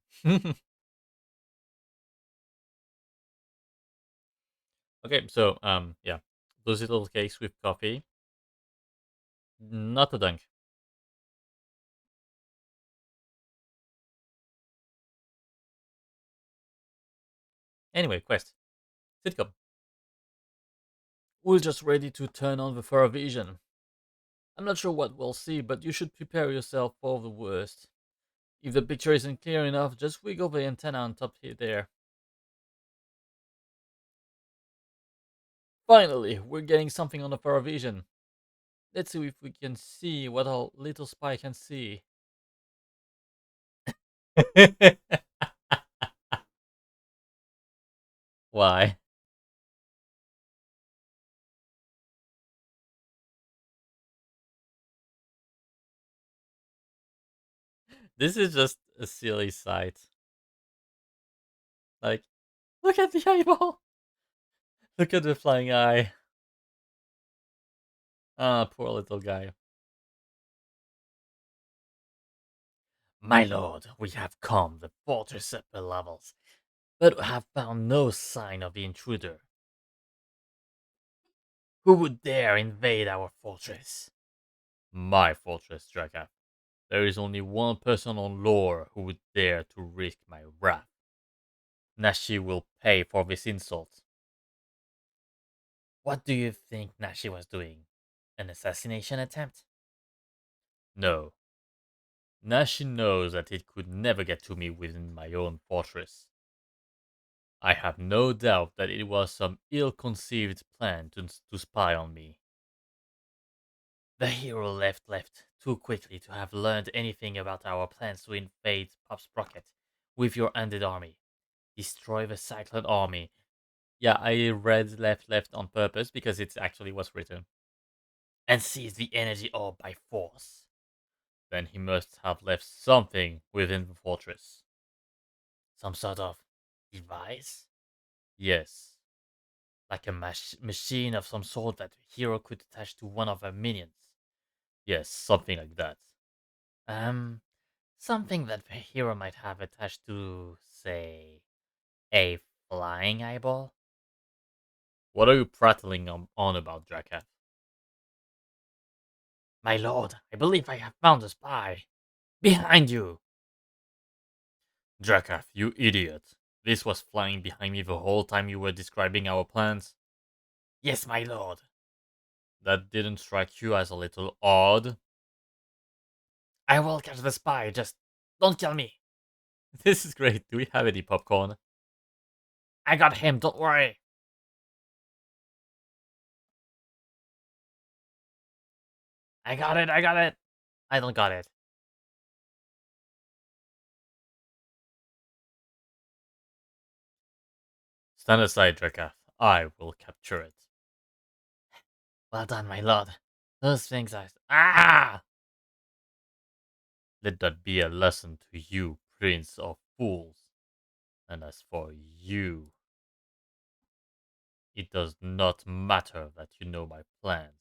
Okay, so yeah, those little cakes with coffee, not a dunk. Anyway, quest sitcom. We're just ready to turn on the far vision. I'm not sure what we'll see, but you should prepare yourself for the worst. If the picture isn't clear enough, just wiggle the antenna on top here there. Finally, we're getting something on the far vision. Let's see if we can see what our little spy can see. Why? This is just a silly sight. Like, look at the eyeball! Look at the flying eye. Ah, poor little guy. My lord, we have combed the fortress upper levels, but have found no sign of the intruder. Who would dare invade our fortress? My fortress, Draka. There is only one person on lore who would dare to risk my wrath. Nashi will pay for this insult. What do you think Nashi was doing? An assassination attempt? No. Nashi knows that it could never get to me within my own fortress. I have no doubt that it was some ill-conceived plan to spy on me. The hero left too quickly to have learned anything about our plans to invade Pop's Rocket with your undead army. Destroy the Cyclone army. Yeah, I read left on purpose because it's actually what's written. And seize the energy orb by force. Then he must have left something within the fortress. Some sort of device? Yes. Like a machine of some sort that the hero could attach to one of her minions. Yes, something like that. Um, Something that the hero might have attached to, say, a flying eyeball? What are you prattling on about, Draka? My lord, I believe I have found a spy. Behind you! Drakath, you idiot. This was flying behind me the whole time you were describing our plans. Yes, my lord. That didn't strike you as a little odd? I will catch the spy, just don't kill me. This is great. Do we have any popcorn? I got him, don't worry. I got it, I got it. I don't got it. Stand aside, Drakath. I will capture it. Well done, my lord. Those things are. Ah! Let that be a lesson to you, Prince of Fools. And as for you, it does not matter that you know my plans.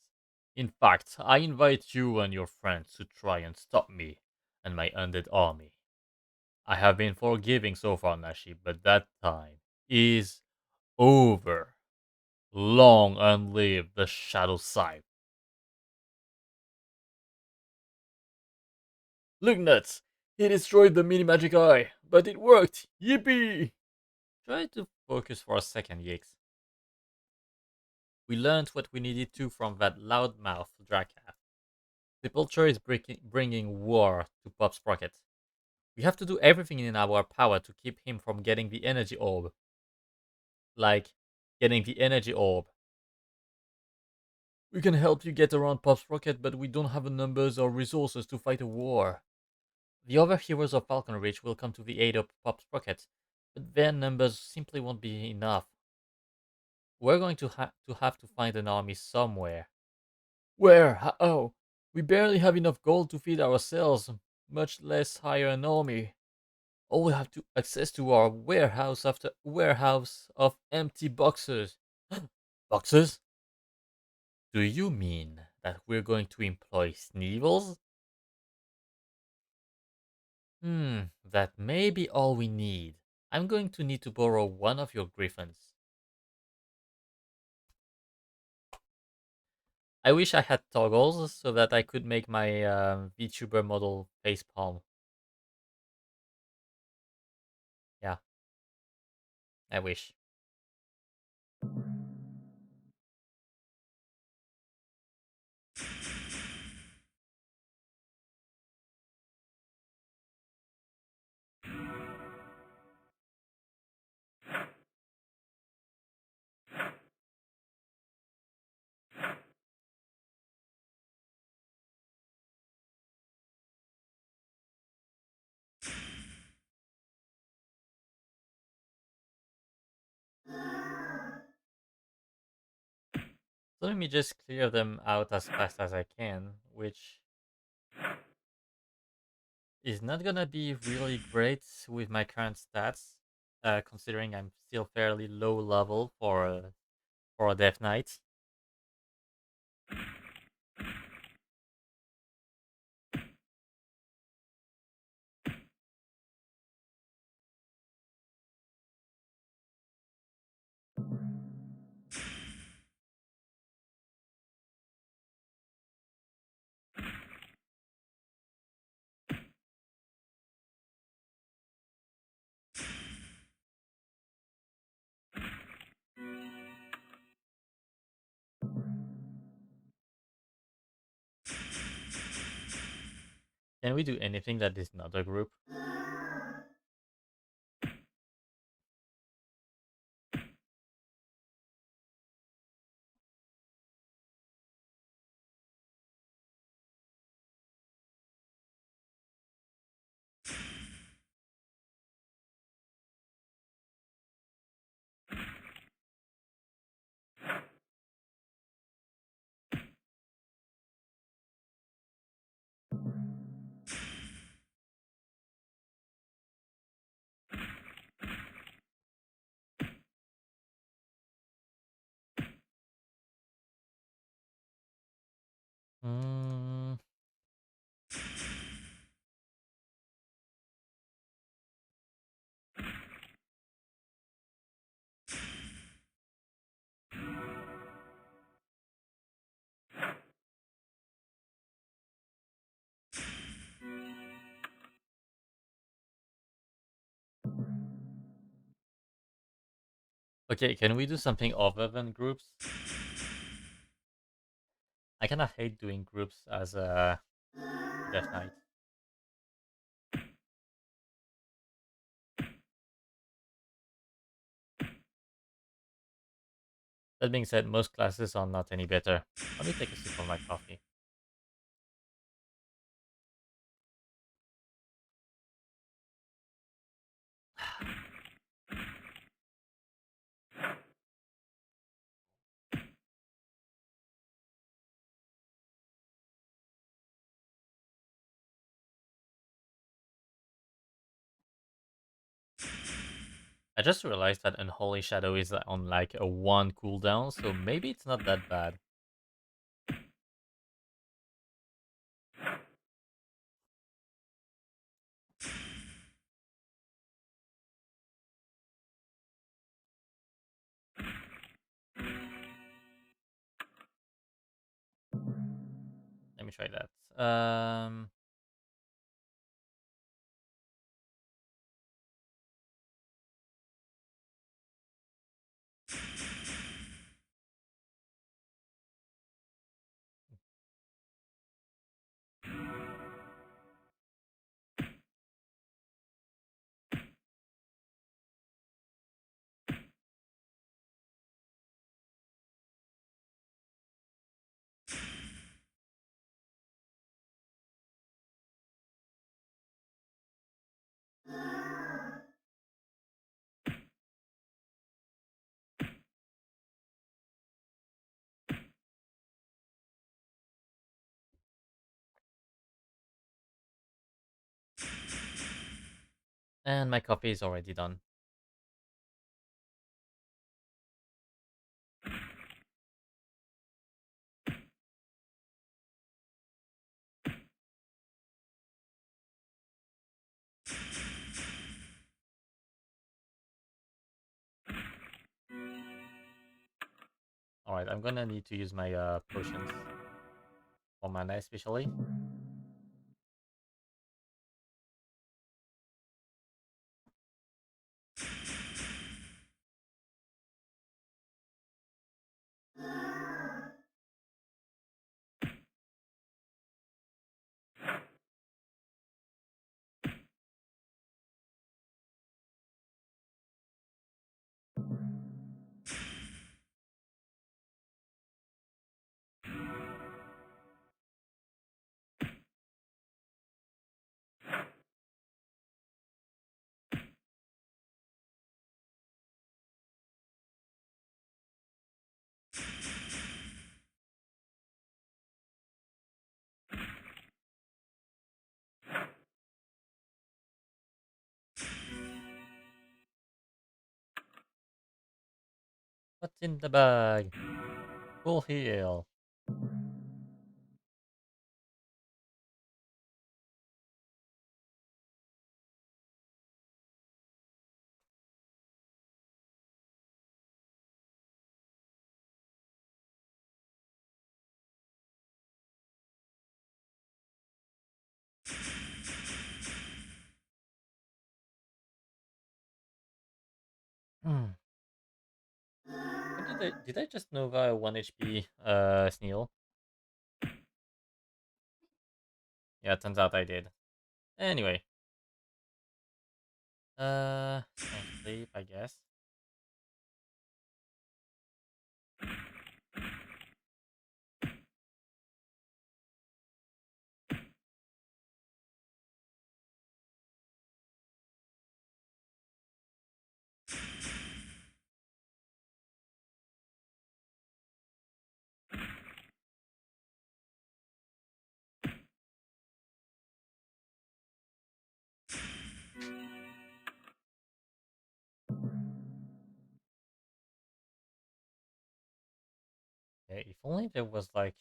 In fact, I invite you and your friends to try and stop me and my undead army. I have been forgiving so far, Nashi, but that time is over. Long and live the Shadow Scythe. Look nuts! He destroyed the mini magic eye, but it worked! Yippee! Try to focus for a second, Yix. We learned what we needed to from that loudmouth Drakath. The Vulture is bringing war to Pop Sprocket. We have to do everything in our power to keep him from getting the energy orb. Like, getting the energy orb. We can help you get around Pop Sprocket, but we don't have the numbers or resources to fight a war. The other heroes of Falcon Ridge will come to the aid of Pop Sprocket, but their numbers simply won't be enough. We're going to have to find an army somewhere. Where? How? We barely have enough gold to feed ourselves, much less hire an army. All we have to access to are warehouse after warehouse of empty boxes. Boxes? Do you mean that we're going to employ Sneevils? That may be all we need. I'm going to need to borrow one of your griffins. I wish I had toggles so that I could make my VTuber model facepalm. Yeah, I wish. So let me just clear them out as fast as I can, which is not gonna be really great with my current stats, considering I'm still fairly low level for a Death Knight. Can we do anything that is not a group? Mm, Okay, can we do something other than groups? I kind of hate doing groups as a Death Knight. That being said, most classes are not any better. Let me take a sip of my coffee. I just realized that Unholy Shadow is on like a 1 cooldown, so maybe it's not that bad. Let me try that. And my coffee is already done. Alright, I'm gonna need to use my potions for mana especially. What's in the bag? Full heal. Hmm. What did I just Nova 1 HP Sneal? Yeah, turns out I did. Anyway. Can't sleep, I guess. Yeah, if only there was like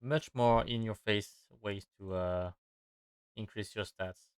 much more in your face ways to increase your stats.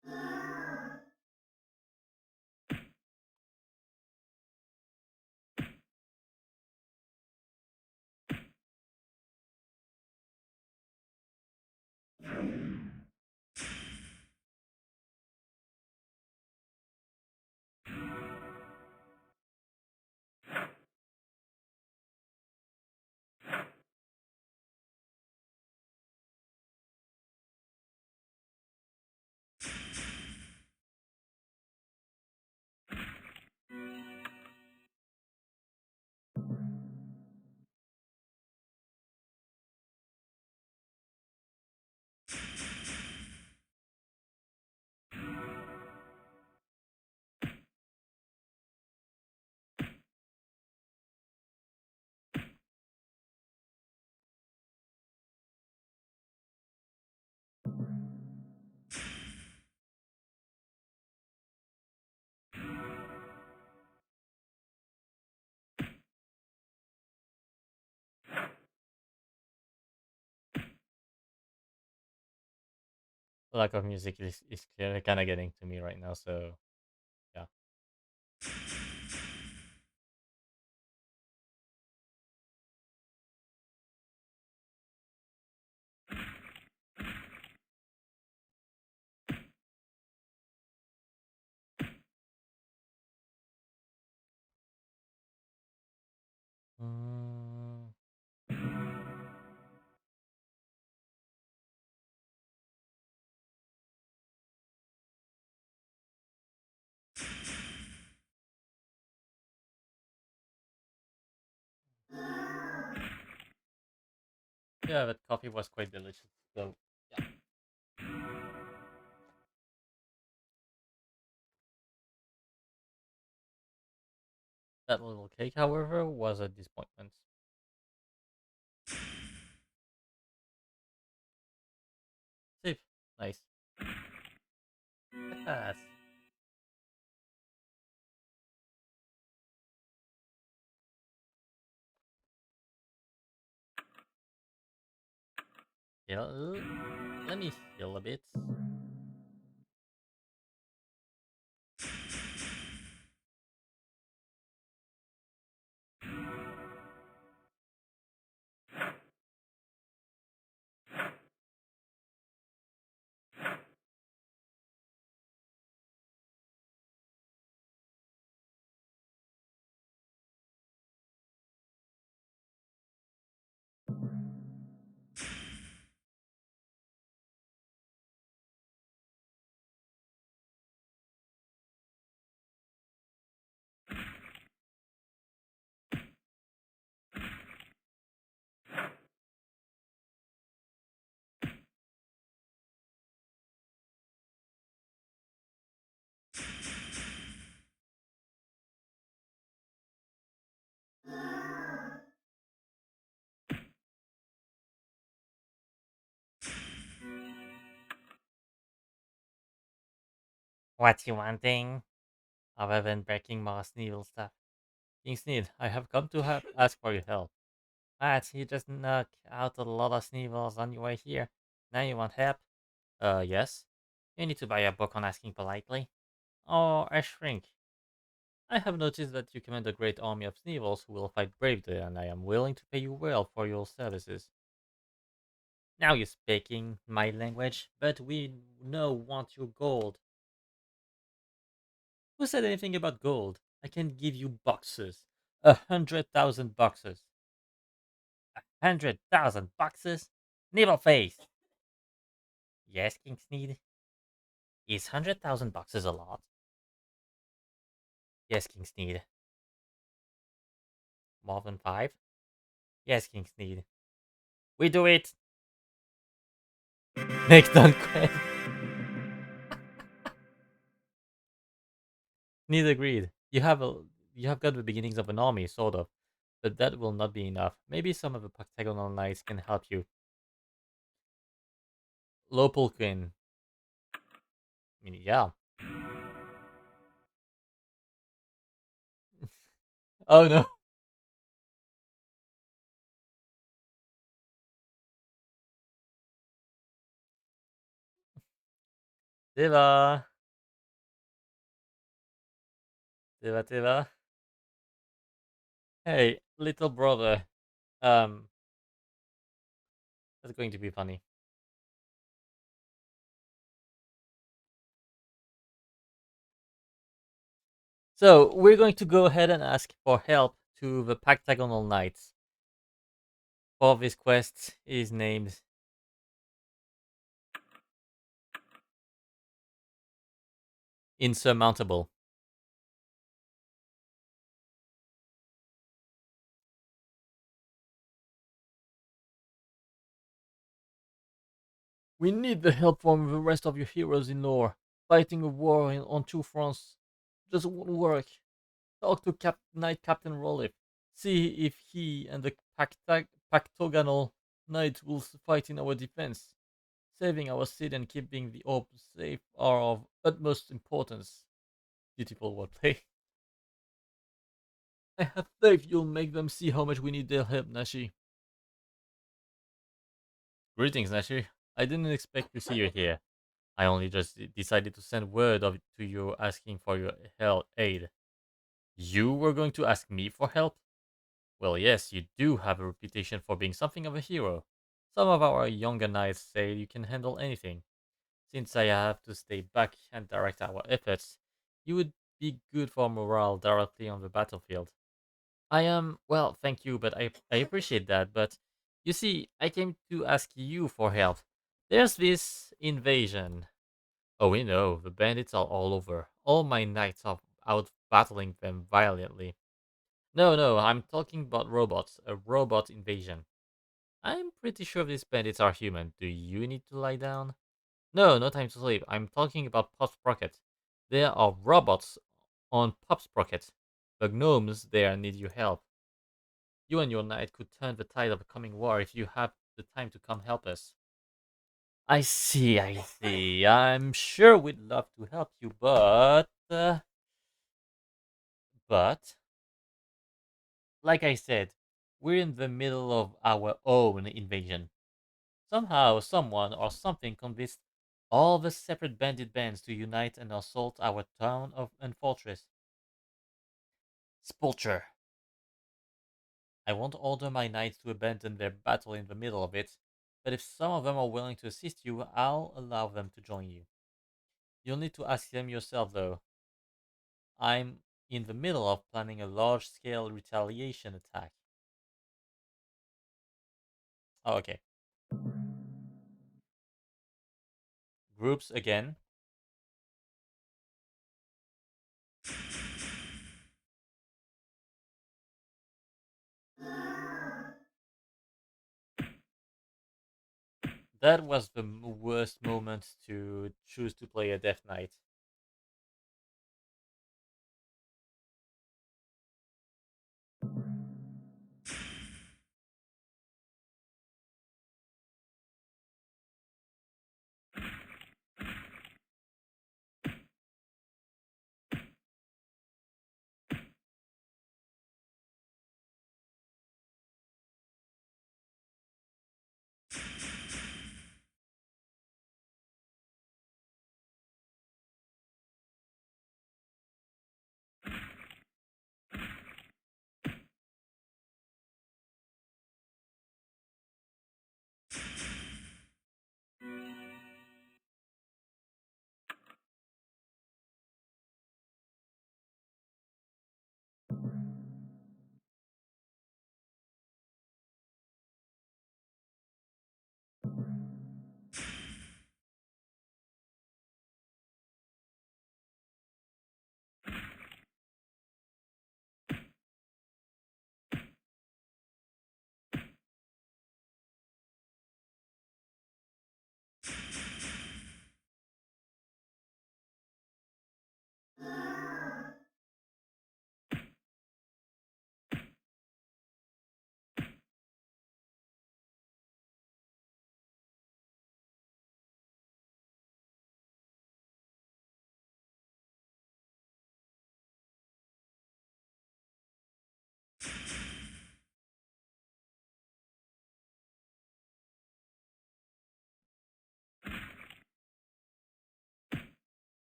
The lack of music is clearly kind of getting to me right now. So yeah. Mm, yeah, that coffee was quite delicious. So yeah, that little cake, however, was a disappointment. Safe, nice. Yes. Yeah, let me feel a bit. What you wanting? Other than breaking more Sneevil stuff. King Sneed, I have come to ask for your help. What? You just knocked out a lot of Sneevils on your way here. Now you want help? Yes. You need to buy a book on asking politely. Or a shrink. I have noticed that you command a great army of Sneevils who will fight bravely, and I am willing to pay you well for your services. Now you're speaking my language, but we no want your gold. Who said anything about gold? I can give you boxes. 100,000 boxes. 100,000 boxes? Nibble face! Yes, King Sneed. Is 100,000 boxes a lot? Yes, King Sneed. More than five? Yes, King Sneed. We do it! Next done quest. Sneed agreed. You have got the beginnings of an army, sort of. But that will not be enough. Maybe some of the Pactagonal Knights can help you. Lopulkin. I mean, yeah. Oh no. Diva. Diva, Diva. Hey, little brother. Um, that's going to be funny. So, we're going to go ahead and ask for help to the Pactagonal Knights. For this quest is named Insurmountable. We need the help from the rest of your heroes in lore. Fighting a war on two fronts just won't work. Talk to Knight Captain Rolliff. See if he and the Pactagonal Knight will fight in our defense. Saving our city and keeping the orb safe are of utmost importance. Beautiful wordplay. I have faith you'll make them see how much we need their help, Nashi. Greetings, Nashi. I didn't expect to see you here. I only just decided to send word to you asking for your help aid. You were going to ask me for help? Well, yes, you do have a reputation for being something of a hero. Some of our younger knights say you can handle anything. Since I have to stay back and direct our efforts, you would be good for morale directly on the battlefield. I am, well, thank you, but I appreciate that. But you see, I came to ask you for help. There's this invasion. Oh, we know, the bandits are all over. All my knights are out battling them violently. No, I'm talking about robots, a robot invasion. I'm pretty sure these bandits are human. Do you need to lie down? No, no time to sleep. I'm talking about Pop Sprocket. There are robots on Pop Sprocket. The gnomes there need your help. You and your knight could turn the tide of a coming war if you have the time to come help us. I see. I'm sure we'd love to help you, but, like I said, we're in the middle of our own invasion. Somehow, someone or something convinced all the separate bandit bands to unite and assault our town and fortress. Spulcher. I won't order my knights to abandon their battle in the middle of it, but if some of them are willing to assist you, I'll allow them to join you. You'll need to ask them yourself, though. I'm in the middle of planning a large scale retaliation attack. Oh, okay. Groups again. That was the worst moment to choose to play a Death Knight.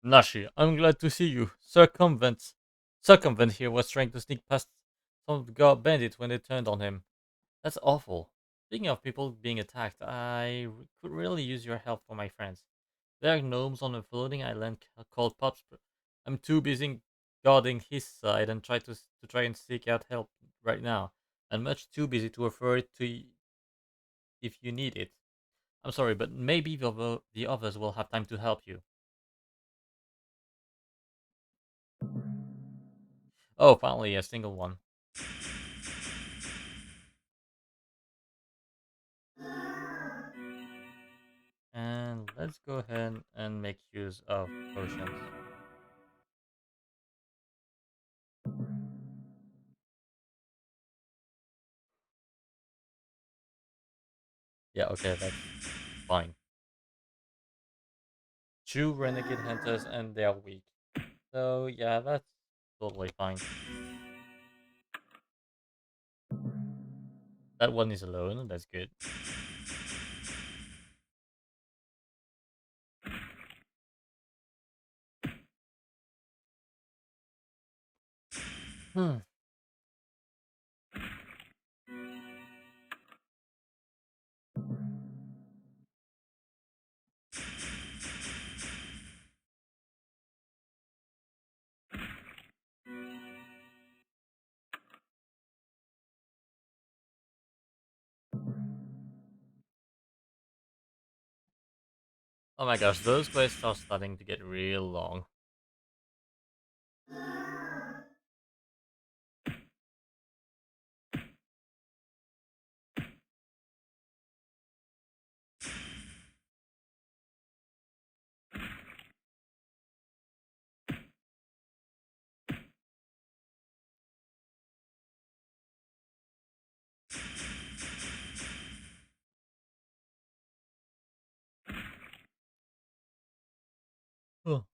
Nashi, I'm glad to see you. Circumvent here was trying to sneak past some of the guard bandits when they turned on him. That's awful. Speaking of people being attacked, could really use your help for my friends. There are gnomes on a floating island called Pops. I'm too busy guarding his side and try and seek out help right now. I'm much too busy to offer it if you need it. I'm sorry, but maybe the others will have time to help you. Oh, finally, a single one. And let's go ahead and make use of potions. Yeah, okay, that's fine. Two renegade hunters and they are weak. So yeah, that's totally fine. That one is alone. That's good. Hmm. Oh my gosh, those quests are starting to get real long. Oh.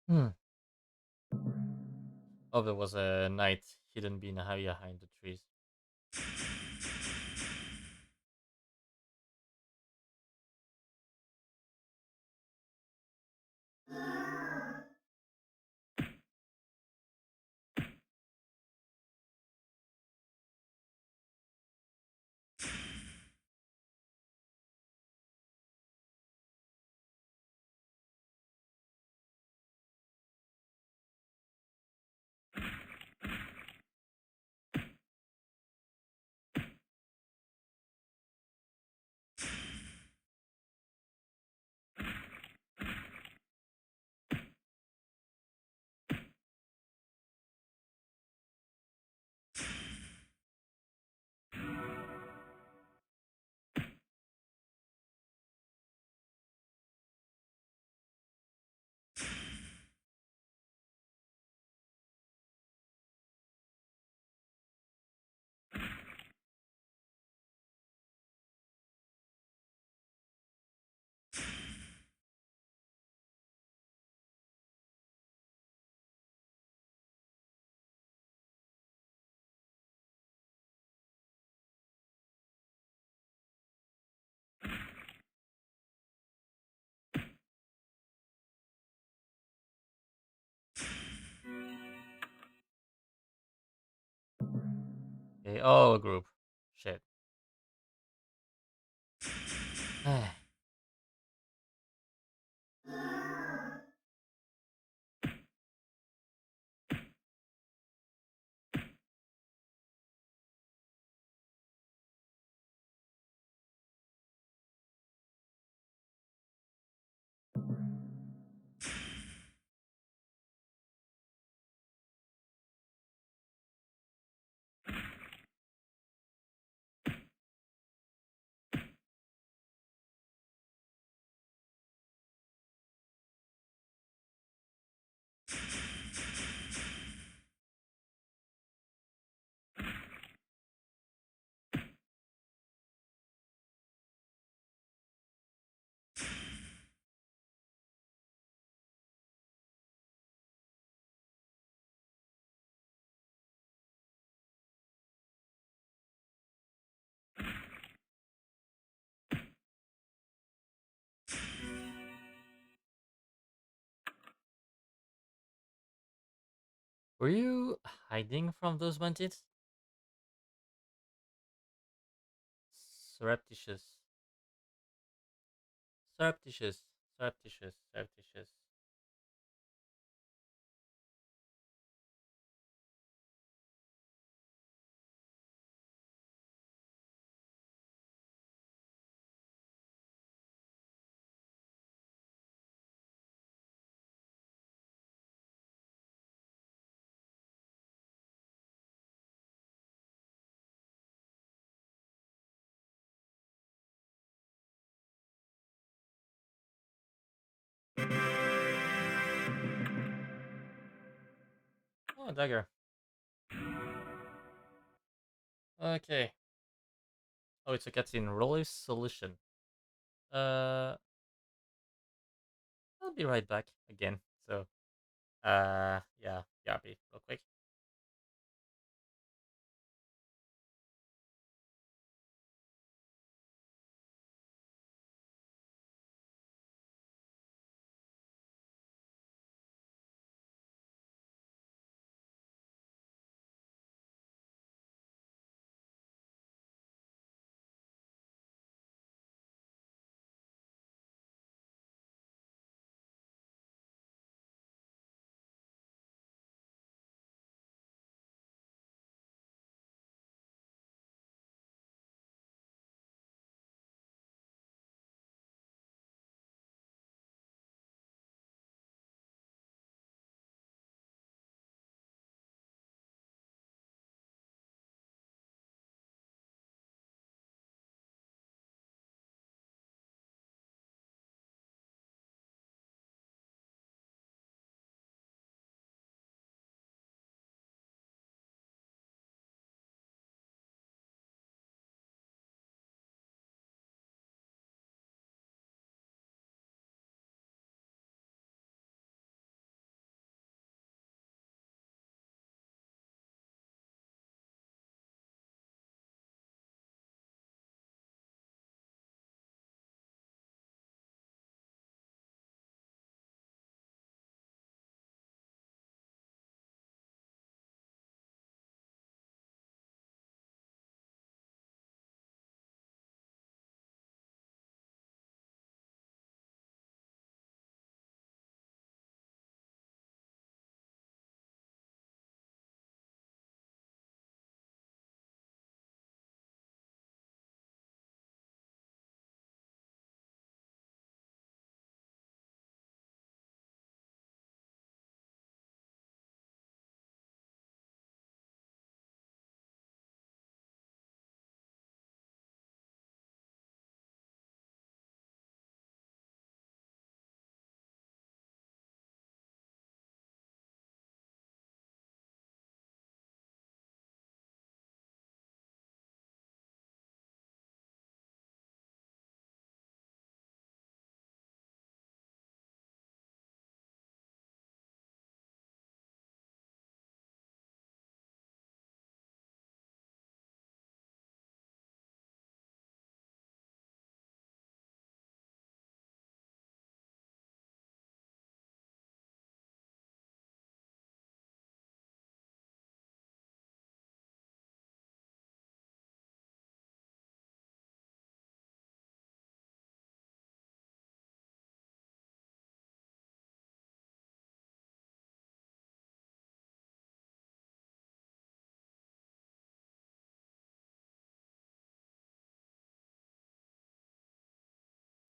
Hmm. Oh, there was a knight hidden behind the trees. Okay. Oh, group. Shit. Were you hiding from those bandits? Surreptitious. Surreptitious. Surreptitious. Surreptitious. Oh, dagger. Okay. Oh, it's a cutscene. Release solution. Uh, I'll be right back again. So, yeah, be real quick.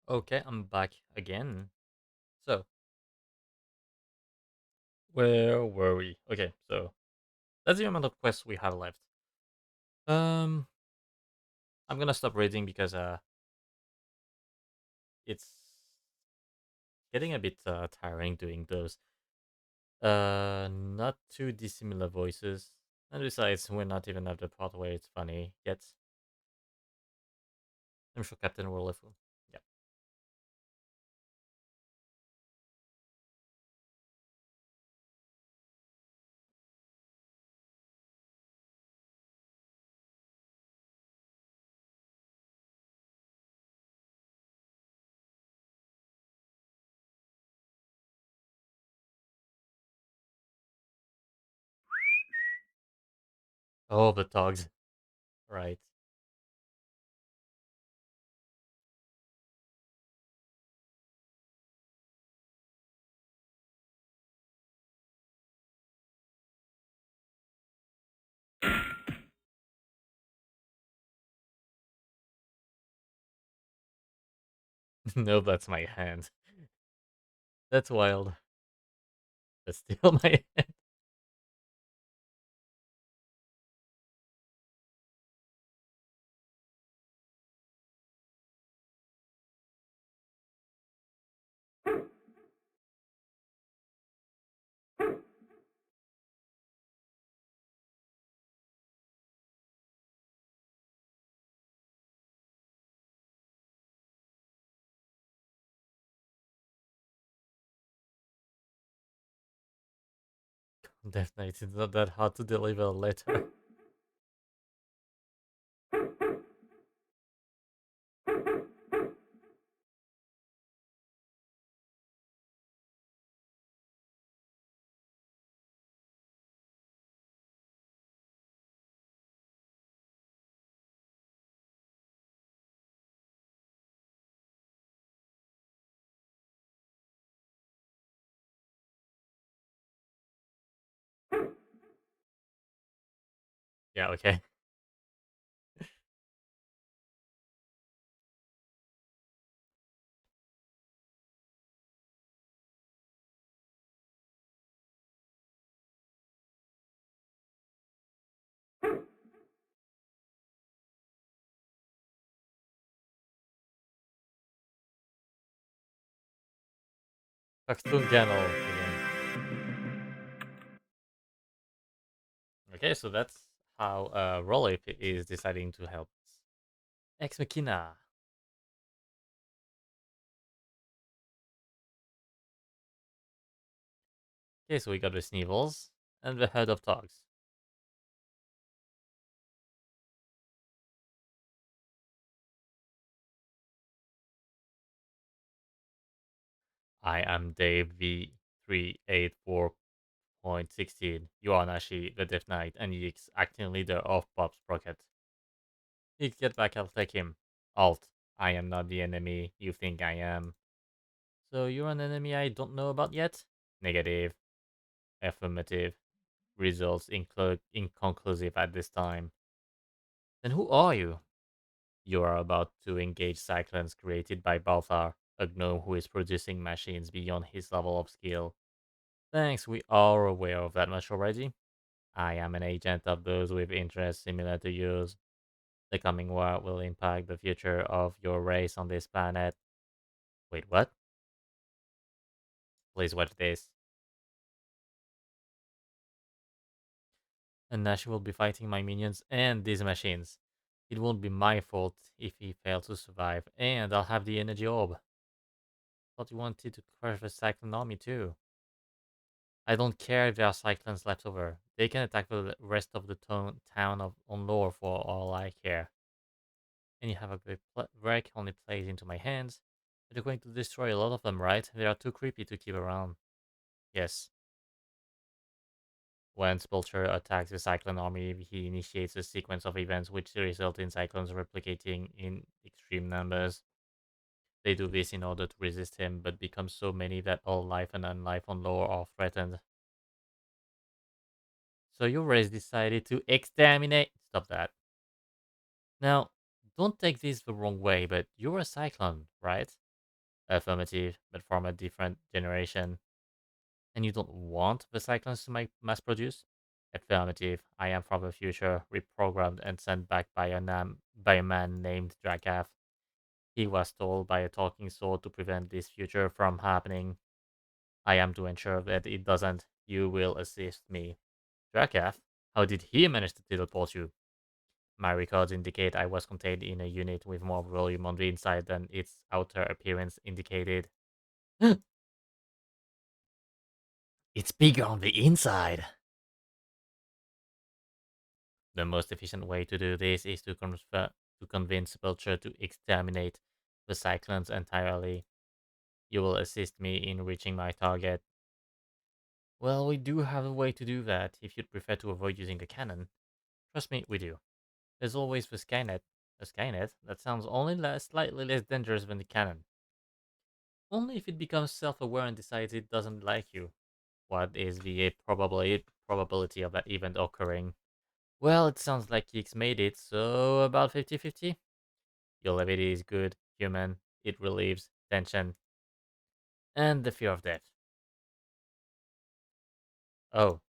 Okay, I'm back again. So, where were we? Okay, so that's the amount of quests we have left. Um, I'm gonna stop reading because it's getting a bit tiring doing those not too dissimilar voices. And besides, we're not even at the part where it's funny yet. I'm sure Captain will live. Yeah. Oh, the dogs. Right. No, that's my hand. That's wild. That's still my hand. Definitely, it's not that hard to deliver a letter. Yeah, okay. Ganol again. Okay, so that's how Rolip is deciding to help us. Ex Machina. Okay, so we got the Sneevils and the Herd of Dogs. I am Dave V384.16. You are Nashi, the Death Knight, and Yix, acting leader of Bob's Rocket. Yix, get back, I'll take him. Alt, I am not the enemy you think I am. So you're an enemy I don't know about yet? Negative. Affirmative. Results inconclusive at this time. Then who are you? You are about to engage cyclones created by Balthar, a gnome who is producing machines beyond his level of skill. Thanks, we are aware of that much already. I am an agent of those with interests similar to yours. The coming war will impact the future of your race on this planet. Wait, what? Please watch this. And Nash will be fighting my minions and these machines. It won't be my fault if he fails to survive, and I'll have the energy orb. Thought you wanted to crush the Cyclone army too. I don't care if there are Cyclones left over. They can attack the rest of the town of on lore for all I care. And you have a great wreck only plays into my hands. But you're going to destroy a lot of them, right? They are too creepy to keep around. Yes. When Spulcher attacks the Cyclone army, he initiates a sequence of events which result in Cyclones replicating in extreme numbers. They do this in order to resist him, but become so many that all life and unlife on lore are threatened. So your race decided to exterminate. Stop that. Now, don't take this the wrong way, but you're a Cyclone, right? Affirmative, but from a different generation. And you don't want the cyclones to mass produce? Affirmative. I am from the future, reprogrammed and sent back by by a man named Drakath. He was told by a talking sword to prevent this future from happening. I am to ensure that it doesn't. You will assist me. Drakath? How did he manage to teleport you? My records indicate I was contained in a unit with more volume on the inside than its outer appearance indicated. It's bigger on the inside. The most efficient way to do this is to convince Belcher to exterminate the cyclones entirely. You will assist me in reaching my target. Well, we do have a way to do that if you'd prefer to avoid using a cannon. Trust me, we do. There's always the Skynet. A Skynet that sounds only slightly less dangerous than the cannon. Only if it becomes self-aware and decides it doesn't like you. What is the probability of that event occurring? Well, it sounds like Geeks made it, so about 50-50. Your levity is good, human. It relieves tension and the fear of death. Oh,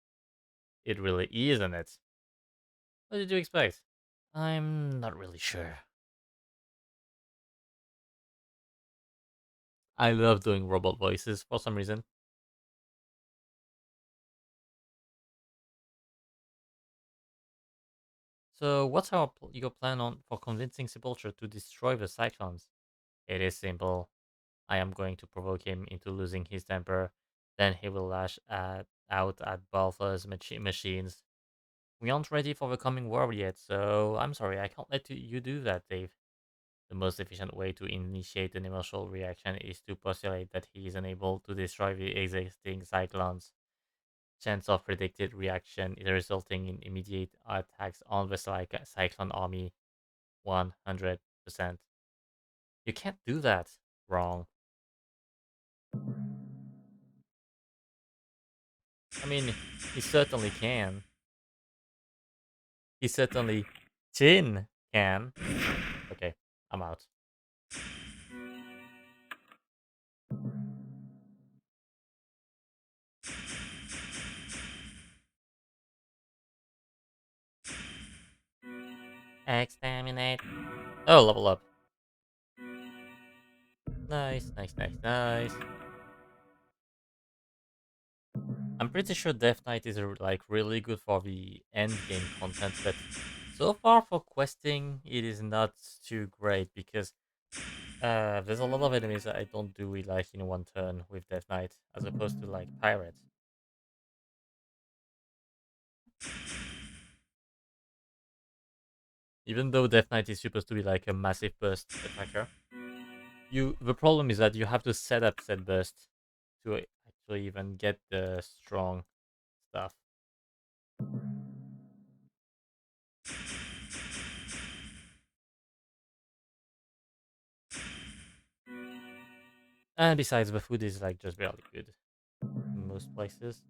it really isn't it? What did you expect? I'm not really sure. I love doing robot voices for some reason. So, what's your plan on for convincing Sepulture to destroy the Cyclones? It is simple. I am going to provoke him into losing his temper. Then he will out at Balthus machines. We aren't ready for the coming war yet, so I'm sorry, I can't let you do that, Dave. The most efficient way to initiate an emotional reaction is to postulate that he is unable to destroy the existing cyclones. Chance of predicted reaction is resulting in immediate attacks on the cyclone army 100%. You can't do that. Wrong. I mean, he certainly can. He certainly Chin can. Okay, I'm out. Exterminate. Oh, level up. Nice, nice, nice, nice. I'm pretty sure Death Knight is like really good for the end game content, but so far for questing, it is not too great because there's a lot of enemies that I don't do it like in one turn with Death Knight, as opposed to like Pirates. Even though Death Knight is supposed to be like a massive burst attacker, the problem is that you have to set up said burst to actually even get the strong stuff. And besides, the food is like just barely good in most places.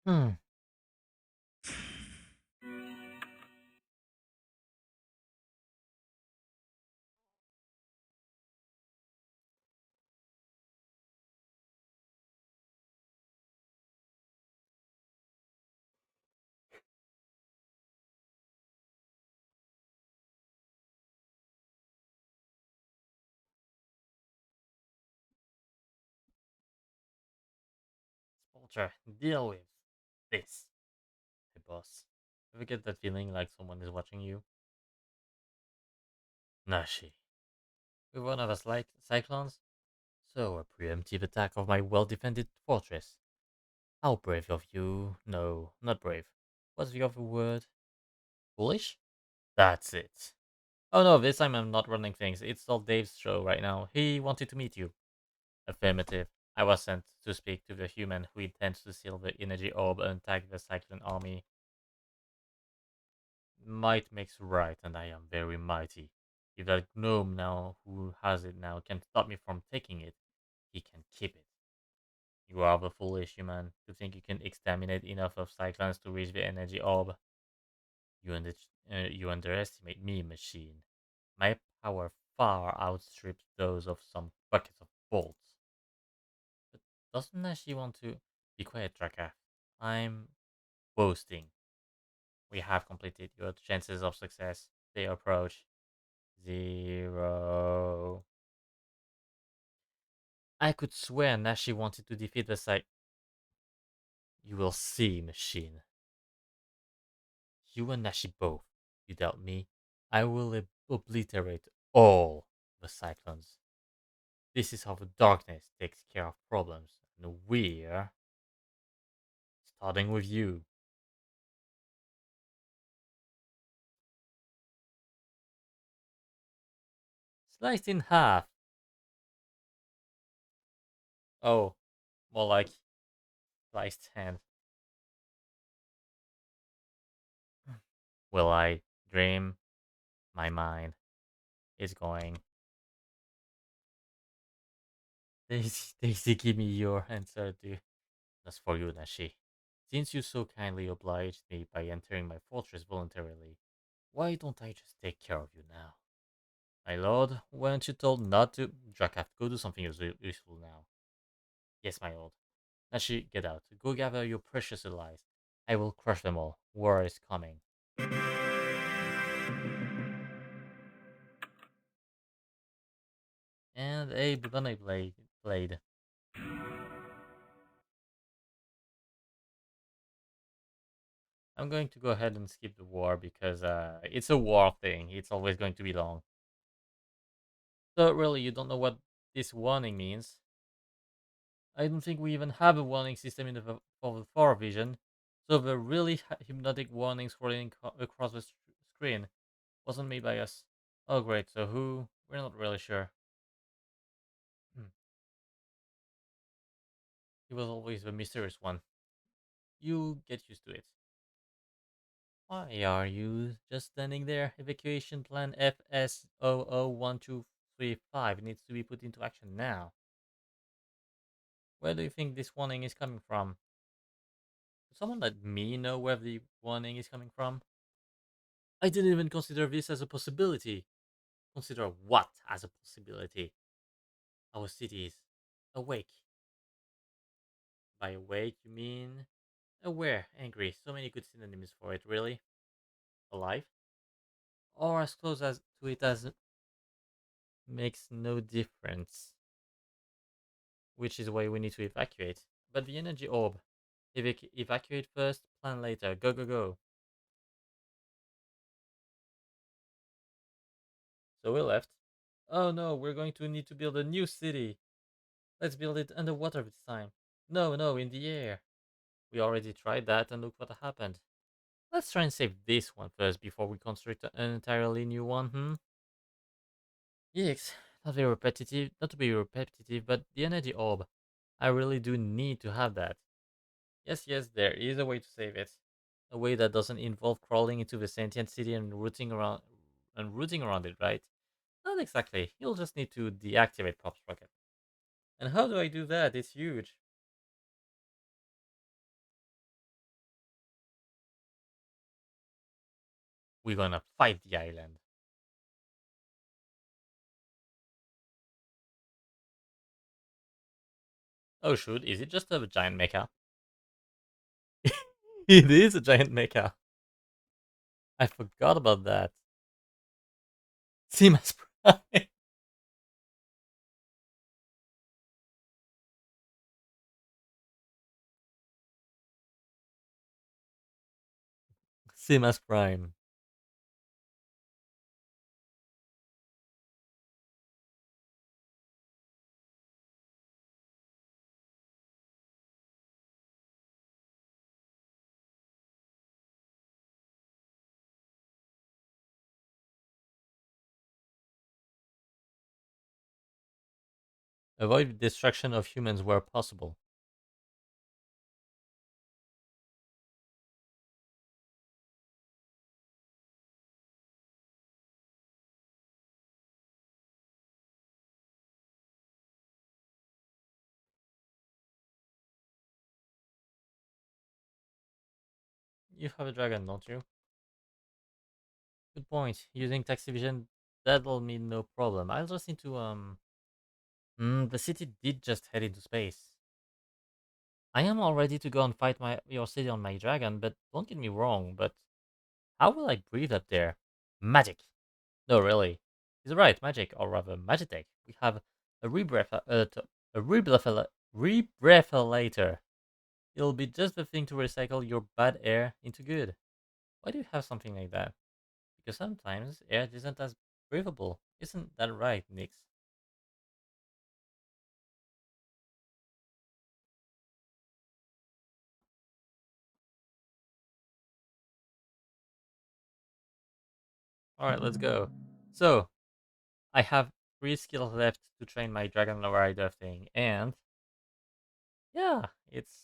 Hmm. Vulture, deal with this. Hey, boss. Ever get that feeling like someone is watching you? Nashi. With one of us like cyclones? So, a preemptive attack of my well-defended fortress. How brave of you. No, not brave. What's the other word? Foolish? That's it. Oh no, this time I'm not running things. It's all Dave's show right now. He wanted to meet you. Affirmative. I was sent to speak to the human who intends to steal the energy orb and attack the Cyclone army. Might makes right, and I am very mighty. If that gnome now who has it now can stop me from taking it, he can keep it. You are the foolish human to think you can exterminate enough of cyclones to reach the energy orb. You underestimate me, machine. My power far outstrips those of some buckets of bolts. But doesn't Nashi want to be quiet, Draka? I'm boasting. We have completed. Your chances of success, they approach 0. I could swear Nashi wanted to defeat the site. You will see, machine. You and Nashi both. You doubt me? I will obliterate all the cyclones. This is how the darkness takes care of problems. And we're starting with you. Sliced in half. Oh, more like sliced hand. Will I dream? My mind is going. Daisy, Daisy, give me your answer, dude. That's for you, Nashi. Since you so kindly obliged me by entering my fortress voluntarily, why don't I just take care of you now? My lord, weren't you told not to? Dracath, go do something useful now. Yes, my lord. Nashi, get out. Go gather your precious allies. I will crush them all. War is coming. And a Bunny blade. I'm going to go ahead and skip the war because it's a war thing. It's always going to be long. So really, you don't know what this warning means. I don't think we even have a warning system in for the far vision. So the really hypnotic warnings rolling across the screen wasn't made by us. Oh great, so who? We're not really sure. Hmm. He was always the mysterious one. You get used to it. Why are you just standing there? Evacuation plan FS001235 needs to be put into action now. Where do you think this warning is coming from? Does someone let me know where the warning is coming from? I didn't even consider this as a possibility. Consider what as a possibility? Our city is awake. By awake, you mean aware, angry. So many good synonyms for it, really. Alive? Or as close as to it as makes no difference. Which is why we need to evacuate. But the energy orb. Evacuate first, plan later. Go, go, go. So we left. Oh no, we're going to need to build a new city. Let's build it underwater this time. No, no, in the air. We already tried that and look what happened. Let's try and save this one first before we construct an entirely new one, hmm? Yikes. Not to be repetitive, but the energy orb. I really do need to have that. Yes, yes, there is a way to save it. A way that doesn't involve crawling into the sentient city and rooting around it, right? Not exactly. You'll just need to deactivate Pop's rocket. And how do I do that? It's huge. We're gonna fight the island. Oh shoot, is it just a giant mecha? It is a giant mecha. I forgot about that. Simas Prime. Simas Prime. Avoid destruction of humans where possible. You have a dragon, don't you? Good point. Using taxi vision, that'll mean no problem. I'll just need to the city did just head into space. I am all ready to go and fight your city on my dragon, but don't get me wrong, but how will I breathe up there? Magic. No, really. He's right, magic, or rather magitech. We have a a rebreathator. It'll be just the thing to recycle your bad air into good. Why do you have something like that? Because sometimes air isn't as breathable. Isn't that right, Nix? Alright, let's go. So, I have 3 skills left to train my Dragon Rider thing, and yeah, it's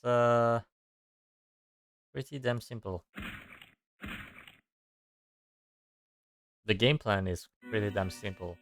pretty damn simple. The game plan is pretty damn simple.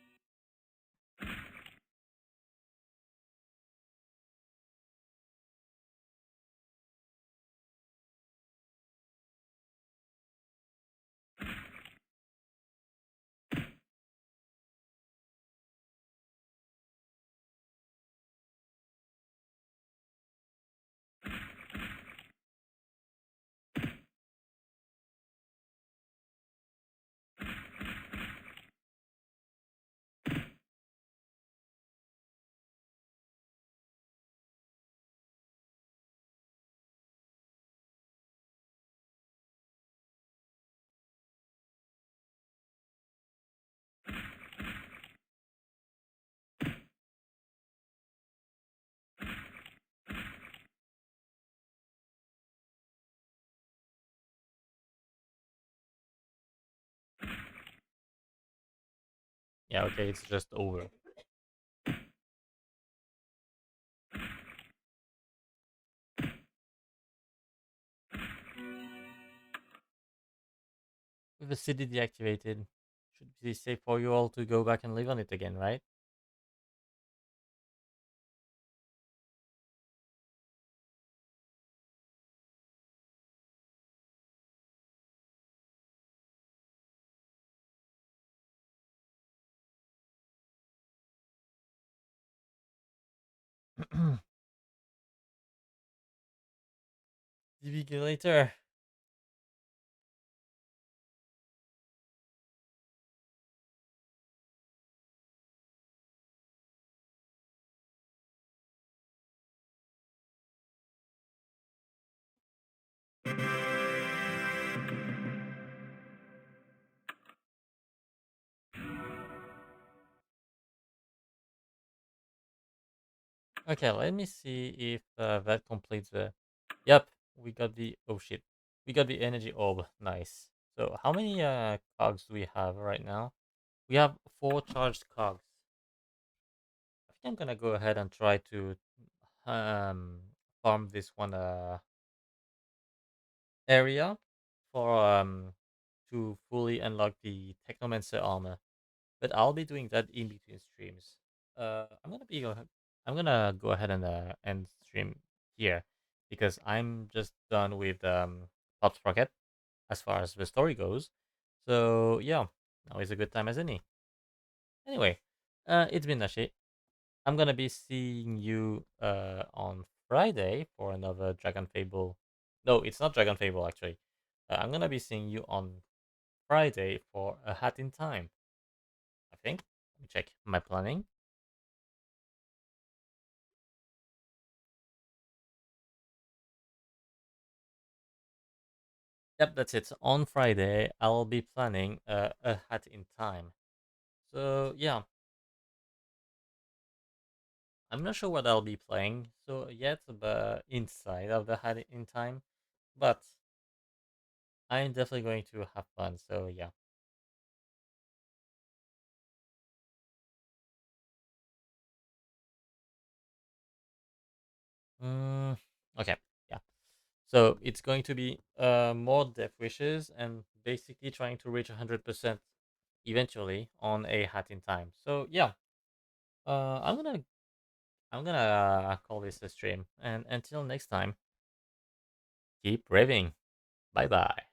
Yeah, okay, it's just over. With the city deactivated, should be safe for you all to go back and live on it again, right? DBG later. Okay, let me see if that completes the. Yep, we got the. Oh shit. We got the energy orb. Nice. So, how many cogs do we have right now? We have 4 charged cogs. I think I'm gonna go ahead and try to um farm this one area for to fully unlock the Technomancer armor. But I'll be doing that in between streams. I'm gonna go ahead and end stream here because I'm just done with Pop Sprocket as far as the story goes. So yeah, now is a good time as any. Anyway, it's been Nashi. I'm gonna be seeing you on Friday for another Dragon Fable. No, it's not Dragon Fable actually. I'm gonna be seeing you on Friday for a Hat in Time. I think. Let me check my planning. Yep, that's it. On Friday, I'll be planning a Hat in Time. So yeah, I'm not sure what I'll be playing so yet, but inside of the Hat in Time. But I'm definitely going to have fun. So yeah. Okay, yeah. So it's going to be more death wishes and basically trying to reach 100% eventually on a hat in time. So yeah, uh, I'm gonna I'm gonna call this a stream. And until next time, keep raving. Bye bye.